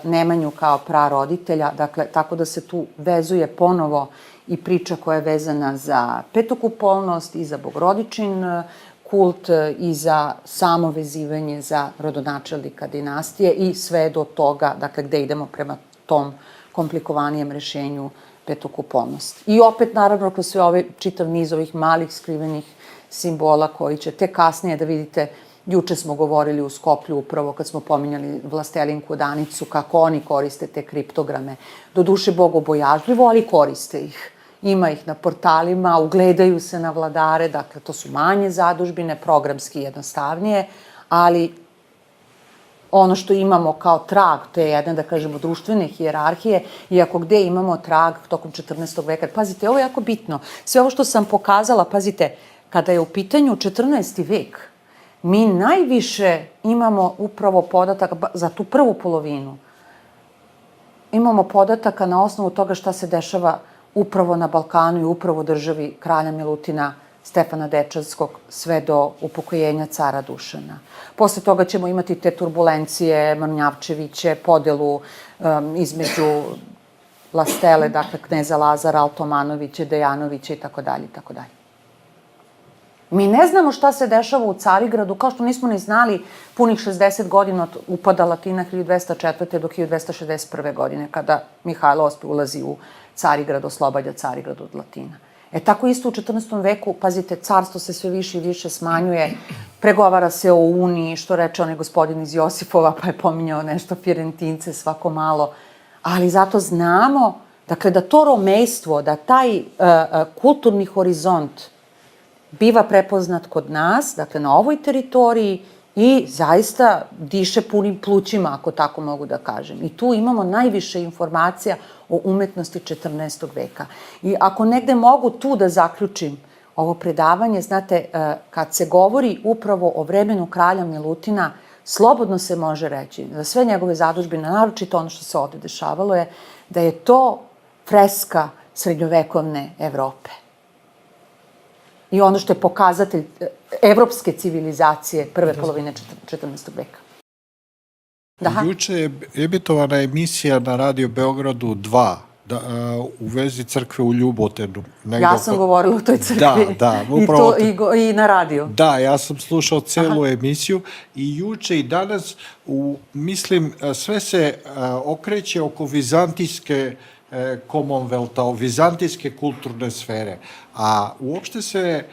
Nemanju kao praroditelja. Dakle, tako da se tu vezuje ponovo i priča koja je vezana za petokupolnost i za Bogorodičin kult i za samo vezivanje za rodonačelnika dinastije i sve do toga, dakle, gde idemo prema tom komplikovanijem rešenju petokupolnosti. I opet, naravno, kroz sve ove čitav niz ovih malih skrivenih simbola koji će te kasnije da vidite, juče smo govorili u Skoplju upravo kad smo pominjali vlastelinku Danicu, kako oni koriste te kriptograme. Doduše bogobojažljivo, ali koriste ih. Ima ih na portalima, ugledaju se na vladare, dakle, to su manje zadužbine, programski jednostavnije, ali ono što imamo kao trag, to je jedna, da kažemo, društvene hijerarhije, iako gde imamo trag tokom 14. veka. Pazite, ovo je jako bitno. Sve ovo što sam pokazala, pazite, kada je u pitanju 14. vek, mi najviše imamo upravo podatak za tu prvu polovinu. imamo podataka na osnovu toga šta se dešava upravo na Balkanu i upravo državi kralja Milutina Stefana Dečanskog sve do upokojenja cara Dušana. Posle toga ćemo imati te turbulencije, Mrnjavčeviće, podelu između Lastele, dakle kneza Lazara, Altomanovića, Dejanovića i tako dalje, i tako dalje. Mi ne znamo šta se dešava u Carigradu, kao što nismo ni znali punih 60 godina od upada Latina 1204. do 1261. godine, kada Mihajlo Ospi ulazi u Carigrad, oslobađa Carigrad od Latina. Tako isto u 14. veku, pazite, carstvo se sve više i više smanjuje, pregovara se o uniji, što reče onaj gospodin iz Josifova, pa je pominjao nešto Firentince svako malo, ali zato znamo, dakle, da to romejstvo, da taj kulturni horizont biva prepoznat kod nas, dakle, na ovoj teritoriji i zaista diše punim plućima, ako tako mogu da kažem. I tu imamo najviše informacija o umetnosti 14. veka. I ako negde mogu tu da zaključim ovo predavanje, znate, kad se govori upravo o vremenu kralja Milutina, slobodno se može reći da sve njegove zadužbine, naročito ono što se ovde dešavalo je, da je to freska srednjovekovne Evrope. I ono što je pokazatelj evropske civilizacije prve polovine 14. veka.
Juče je emitovana emisija na Radio Beogradu 2 u vezi crkve u Ljubotenu.
Ja sam govorila o toj crkvi.
Da, upravo.
I na radio.
Da, ja sam slušao celu emisiju i juče i danas, mislim, sve se okreće oko vizantijske Commonwealtha, vizantijske kulturne sfere. A uopšte se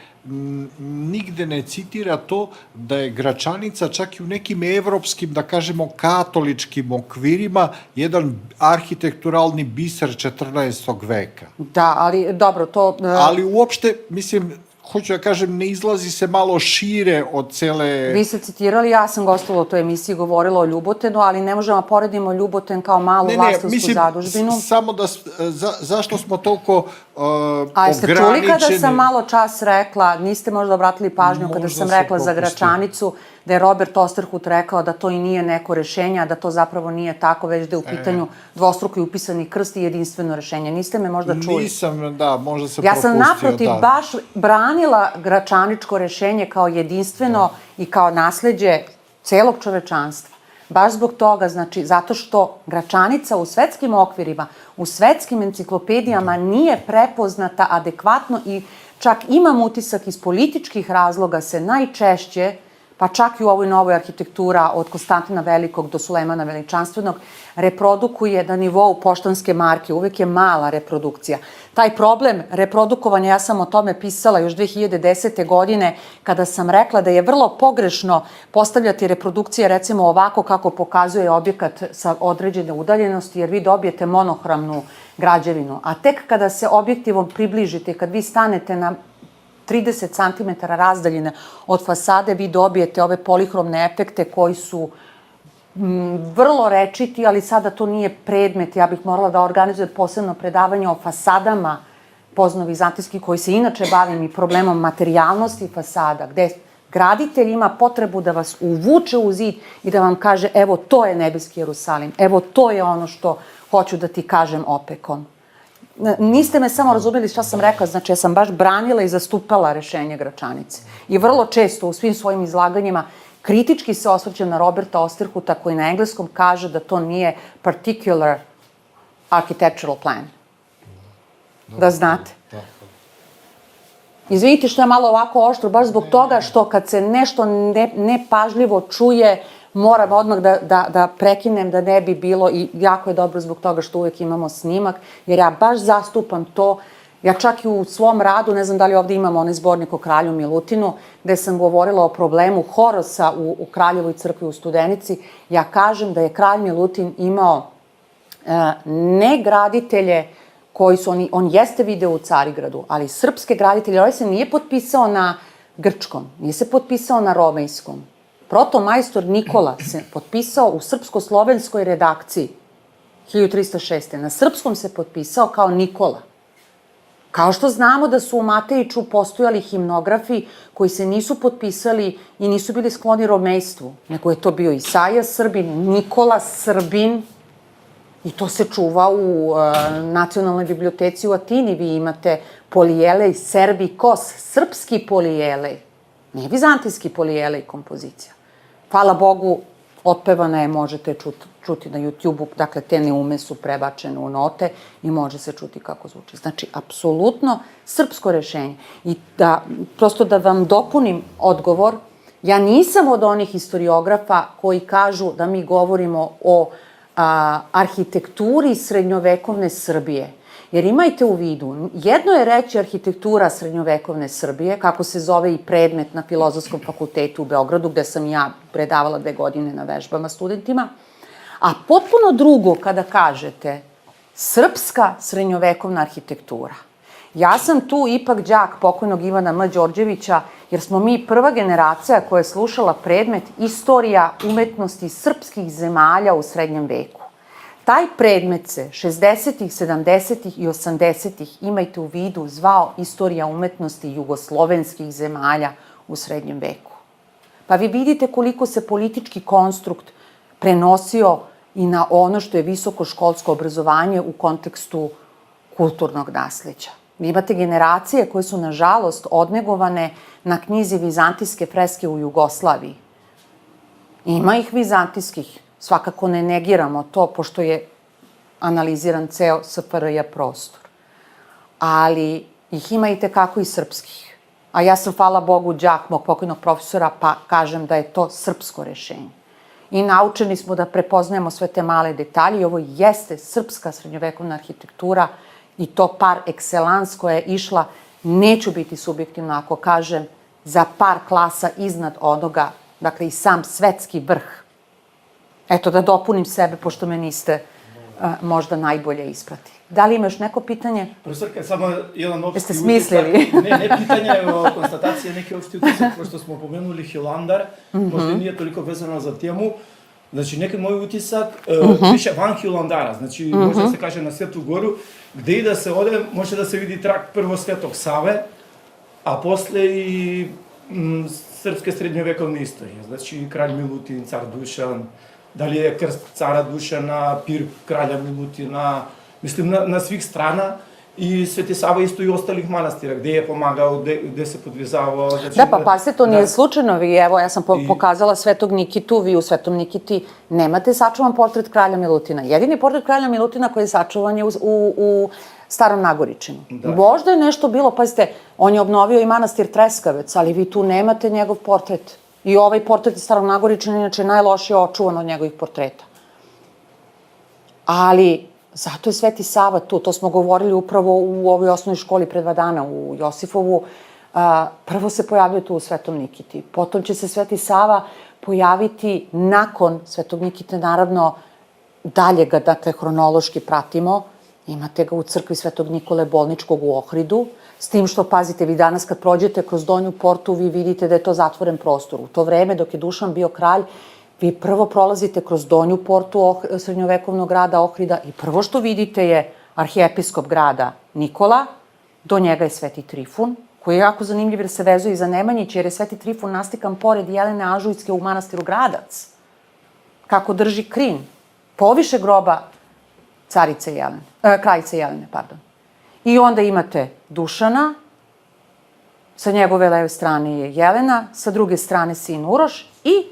nigde ne citira to da je Gračanica čak i u nekim evropskim, da kažemo, katoličkim okvirima jedan arhitekturalni biser 14. veka.
Da, ali dobro, to...
Ali uopšte, mislim, hoću da kažem, ne izlazi se malo šire od cele...
Vi ste citirali, ja sam gostovala u toj emisiji, govorila o Ljubotenu, ali ne možemo poredimo Ljuboten kao malu vlastovsku zadužbinu.
Samo da, zašto smo toliko ograničeni...
A jeste čuli kada sam malo čas rekla, niste možda obratili pažnju kada sam rekla za Gračanicu, da je Robert Osterhut rekao da to i nije neko rešenje, a da to zapravo nije tako, već da je u pitanju dvostruko i upisani krst i jedinstveno rešenje. Niste me možda čuli?
Nisam, da, možda sam propustio.
Ja sam naprotiv baš branila gračaničko rešenje kao jedinstveno i kao nasleđe celog čovečanstva. Baš zbog toga, znači, zato što Gračanica u svetskim okvirima, u svetskim enciklopedijama nije prepoznata adekvatno i čak imam utisak iz političkih razloga se najčešće, pa čak i u ovoj novoj arhitektura od Konstantina Velikog do Sulejmana Veličanstvenog, reprodukuje na nivou poštanske marke. Uvek je mala reprodukcija. Taj problem reprodukovanja, ja sam o tome pisala još 2010. godine, kada sam rekla da je vrlo pogrešno postavljati reprodukcije, recimo ovako kako pokazuje objekat sa određene udaljenosti, jer vi dobijete monohramnu građevinu. A tek kada se objektivom približite, kad vi stanete na 30 cm razdaljine od fasade, vi dobijete ove polihromne efekte koji su vrlo rečiti, ali sada to nije predmet. Ja bih morala da organizujem posebno predavanje o fasadama pozno-vizantijskih, koji se inače bavim i problemom materijalnosti fasada, gde graditelj ima potrebu da vas uvuče u zid i da vam kaže evo to je nebeski Jerusalim, evo to je ono što hoću da ti kažem opekom. Niste me samo razumeli šta sam rekla, znači ja sam baš branila i zastupala rešenje Gračanice. I vrlo često u svim svojim izlaganjima kritički se osvrćem na Roberta Osterhuta koji na engleskom kaže da to nije particular architectural plan. Da znate. Izvinite što je malo ovako oštro, baš zbog toga što kad se nešto nepažljivo čuje, moram odmah da prekinem da ne bi bilo, i jako je dobro zbog toga što uvek imamo snimak, jer ja baš zastupam to. Ja čak i u svom radu, ne znam da li ovde imamo onaj zbornik o kralju Milutinu, gde sam govorila o problemu Horosa u Kraljevoj crkvi u Studenici, ja kažem da je kralj Milutin imao ne graditelje koji su, on jeste video u Carigradu, ali srpske graditelje, ovaj se nije potpisao na grčkom, nije se potpisao na romejskom. Protomajstor Nikola se potpisao u srpsko-slovenskoj redakciji 1306. Na srpskom se potpisao kao Nikola. Kao što znamo da su u Matejiću postojali himnografi koji se nisu potpisali i nisu bili skloni romejstvu, nego je to bio Isaija Srbin, Nikola Srbin, I to se čuva u Nacionalnoj biblioteci u Atini. Vi imate polijelej Serbikos, srpski polijelej. Nije vizantijski polijelej kompozicija. Hvala Bogu, otpevana je, možete čuti na YouTube-u, dakle, te neume su prebačene u note i može se čuti kako zvuči. Znači, apsolutno srpsko rešenje. I prosto da vam dopunim odgovor, ja nisam od onih historiografa koji kažu da mi govorimo o arhitekturi srednjovekovne Srbije. Jer imajte u vidu, jedno je reći arhitektura srednjovekovne Srbije, kako se zove i predmet na Filozofskom fakultetu u Beogradu, gde sam ja predavala 2 godine na vežbama studentima, a potpuno drugo kada kažete srpska srednjovekovna arhitektura. Ja sam tu ipak đak pokojnog Ivana M. Đorđevića, jer smo mi prva generacija koja je slušala predmet Istorija umetnosti srpskih zemalja u srednjem veku. Taj predmet se 60-ih, 70-ih i 80-ih, imajte u vidu, zvao Istorija umetnosti jugoslovenskih zemalja u srednjem veku. Pa vi vidite koliko se politički konstrukt prenosio i na ono što je visokoškolsko obrazovanje u kontekstu kulturnog nasleđa. Vi imate generacije koje su, nažalost, odnegovane na knjizi Vizantijske freske u Jugoslaviji. Ima ih vizantijskih, svakako ne negiramo to, pošto je analiziran ceo SFRJ prostor. Ali ih ima i tekako i srpskih. A ja sam, hvala Bogu, đak mog pokojnog profesora, pa kažem da je to srpsko rešenje. I naučeni smo da prepoznajemo sve te male detalje i ovo jeste srpska srednjovekovna arhitektura i to par excellence koja je išla, neću biti subjektivna ako kažem, za par klasa iznad onoga, dakle i sam svetski vrh. Eto, da dopunim sebe, pošto me niste možda najbolje ispratili. Da li ima još neko pitanje?
Profesorka, samo jedan opšti
utisak. Jeste smislili?
Ne pitanje, konstatacije, neki opšti utisak, pošto smo pomenuli Hilandar, možda nije toliko vezano za temu. Znači, neki moj utisak, više van Hilandara, znači, može da se kaže na Svetu Goru, gde i da se ode, može da se vidi trak prvo Svetog Save, a posle i srpske srednjovekovne istorije. Znači, kralj Milutin, car Dušan, da li je krst cara Dušana, pir kralja Milutina, mislim, na svih strana. I Sveti Sava isto i ostalih manastira, gde je pomagao, gde se podvizavao.
Da, pa pasite, to nije slučajno. Vi, evo, ja sam pokazala Svetog Nikitu, vi u Svetom Nikiti nemate sačuvan portret kralja Milutina. Jedini portret kralja Milutina koji je sačuvan je u Starom Nagoričinu. Možda je nešto bilo, pazite, on je obnovio i manastir Treskavec, ali vi tu nemate njegov portret. I ovaj portret Starog Nagoričina inače najlošije očuvan od njegovih portreta. Ali zato je Sveti Sava tu, to smo govorili upravo u ovoj osnovnoj školi pre 2 dana u Josifovu. Prvo se pojavio tu u Svetom Nikiti, potom će se Sveti Sava pojaviti nakon Svetog Nikite, naravno dalje ga, dakle, hronološki pratimo. Imate ga u crkvi Svetog Nikole Bolničkog u Ohridu, s tim što, pazite, vi danas kad prođete kroz Donju Portu, vi vidite da je to zatvoren prostor. U to vreme, dok je Dušan bio kralj, vi prvo prolazite kroz Donju Portu srednjovekovnog grada Ohrida i prvo što vidite je arhijepiskop grada Nikola, do njega je Sveti Trifun, koji je jako zanimljiv jer se vezuje i za Nemanjić, jer je Sveti Trifun nastikan pored Jelene Ažujske u manastiru Gradac, kako drži krin, poviše groba kraljice Jelene, pardon. I onda imate Dušana, sa njegove leve strane je Jelena, sa druge strane sin Uroš i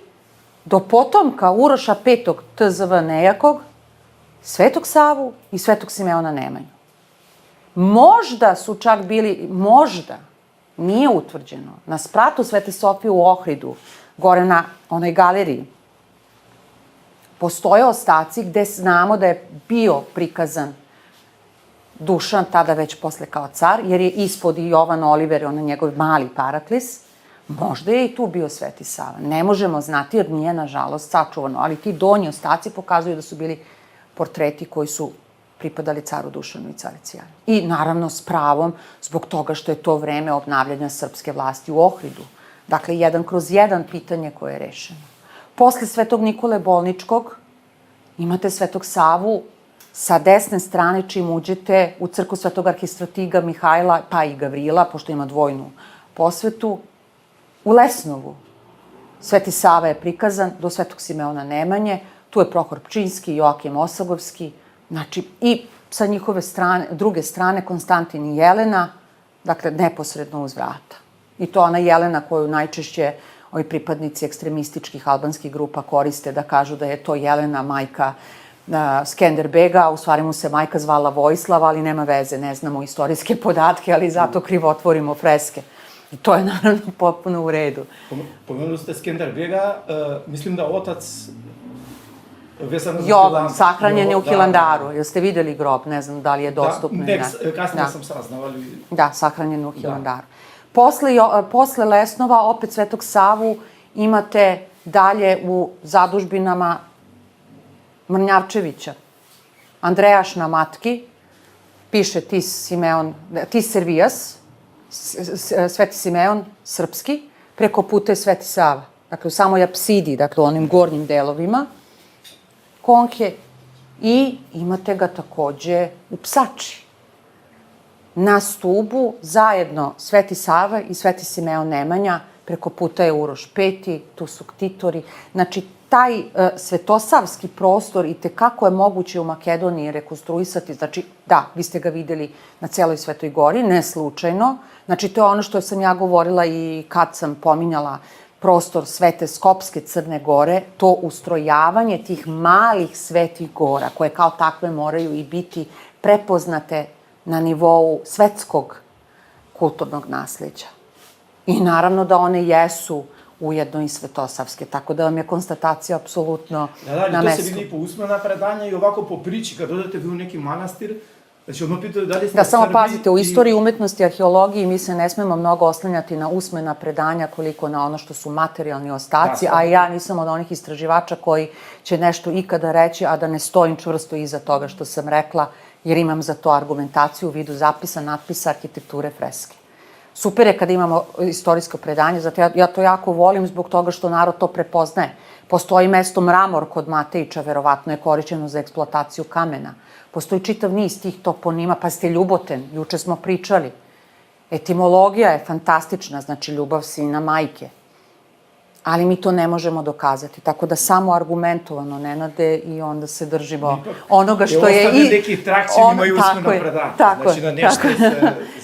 do potomka Uroša V. TZV Nejakog, Svetog Savu i Svetog Simeona Nemanju. Možda su čak bili, možda, nije utvrđeno, na spratu Svete Sofije u Ohridu, gore na onoj galeriji, postoje ostaci gde znamo da je bio prikazan Dušan, tada već posle kao car, jer je ispod i Jovan Oliver, onaj njegov mali paraklis. Možda je i tu bio Sveti Sava. Ne možemo znati jer nije, nažalost, sačuvano. Ali ti donji ostaci pokazuju da su bili portreti koji su pripadali caru Dušanu i carici Jeleni. I naravno s pravom, zbog toga što je to vreme obnavljanja srpske vlasti u Ohridu. Dakle, 1/1 pitanje koje je rešeno. Posle Svetog Nikole Bolničkog imate Svetog Savu sa desne strane čim uđete u crkvu Svetog arhistratiga Mihajla, pa i Gavrila, pošto ima dvojnu posvetu, u Lesnovu. Sveti Sava je prikazan do Svetog Simeona Nemanje, tu je Prohor Pčinjski, Joakim Osagovski, Znači, i sa njihove strane, druge strane, Konstantin i Jelena, dakle, neposredno uz vrata. I to ona Jelena koju najčešće ovi pripadnici ekstremističkih albanskih grupa koriste da kažu da je to Jelena, majka Skenderbega, u stvari mu se majka zvala Vojislava, ali nema veze, ne znamo istorijske podatke, ali zato krivotvorimo freske. I to je naravno potpuno u redu.
Pomenuli ste Skenderbega, mislim da otac vezano za
Jovan,
Hilandar.
sahranjen je u
Da,
Hilandaru. Jeste videli grob? Ne znam da li je dostupno.
Kasnije sam saznao, ali...
Da, sahranjen u Hilandaru. Posle Lesnova, opet Svetog Savu, imate dalje u zadužbinama Mrnjavčevića. Andrejaš na matki, piše Tis Servijas, Sveti Simeon, srpski, preko puta je Sveti Sava. Dakle, u samoj apsidi, dakle, u onim gornjim delovima, konke, i imate ga takođe u Psači. Na stubu zajedno Sveti Sava i Sveti Simeon Nemanja, preko puta je Uroš V, tu su ktitori. Znači, taj svetosavski prostor i tekako je moguće u Makedoniji rekonstruisati. Znači, da, vi ste ga videli na celoj Svetoj gori, ne slučajno. Znači, to je ono što sam ja govorila i kad sam pominjala prostor Svete Skopske Crne Gore, to ustrojavanje tih malih svetih gora, koje kao takve moraju i biti prepoznate na nivou svetskog kulturnog nasleđa. I naravno da one jesu ujedno i svetosavske, tako da vam je konstatacija apsolutno na mestu.
To se vidi po usmena predanja i ovako po priči, kad odete vi u neki manastir, znači odmah pitaju da li ste
Da, samo
Srbi
pazite, u istoriji umetnosti i arheologiji mi se ne smemo mnogo oslanjati na usmena predanja koliko na ono što su materijalni ostaci, a ja nisam od onih istraživača koji će nešto ikada reći, a da ne stojim čvrsto iza toga što sam rekla, jer imam za to argumentaciju u vidu zapisa, natpisa, arhitekture, freske. Super je kada imamo istorijsko predanje, zato ja to jako volim zbog toga što narod to prepoznaje. Postoji mesto Mramor kod Matejića, verovatno je korišćeno za eksploataciju kamena. Postoji čitav niz tih toponima, pa ste Ljuboten, juče smo pričali. Etimologija je fantastična, znači ljubav sina majke. Ali mi to ne možemo dokazati, tako da samo argumentovano, Nenade, i onda se držimo onoga što je...
Ostavljaju neki trakcije, imaju usmeno predanje.
Znači
da nešto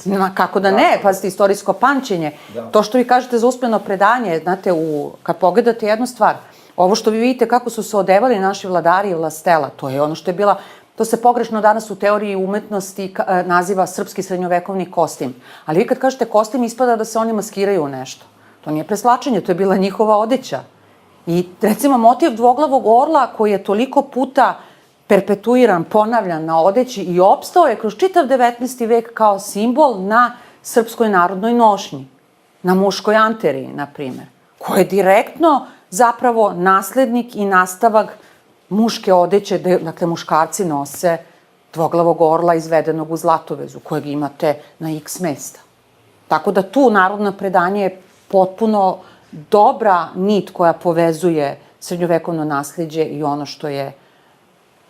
se...
Kako da ne, pazite, istorijsko pamćenje. To što vi kažete za usmeno predanje, znate, kad pogledate jednu stvar, ovo što vi vidite kako su se odevali naši vladari i vlastela, to je ono što je bila... To se pogrešno danas u teoriji umetnosti naziva srpski srednjovekovni kostim. Ali vi kad kažete kostim, ispada da se oni maskiraju u nešto. To nije preslačenje, to je bila njihova odeća. I recimo motiv dvoglavog orla koji je toliko puta perpetuiran, ponavljan na odeći i opstao je kroz čitav 19. vek kao simbol na srpskoj narodnoj nošnji. Na muškoj anteriji, na primer. Koja je direktno zapravo naslednik i nastavak muške odeće, dakle muškarci nose dvoglavog orla izvedenog u zlatovezu, kojeg imate na x mesta. Tako da tu narodno predanje je potpuno dobra nit koja povezuje srednjovekovno nasleđe i ono što je,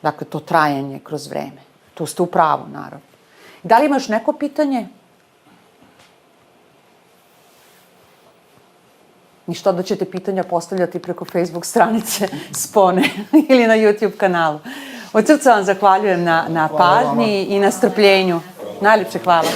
dakle, to trajanje kroz vreme. Tu ste u pravu, naravno. Da li ima još neko pitanje? Ništa da ćete pitanja postavljati preko Facebook stranice Spone ili na YouTube kanalu. Od srca vam zahvaljujem na pažnji i na strpljenju. Najljepše hvala.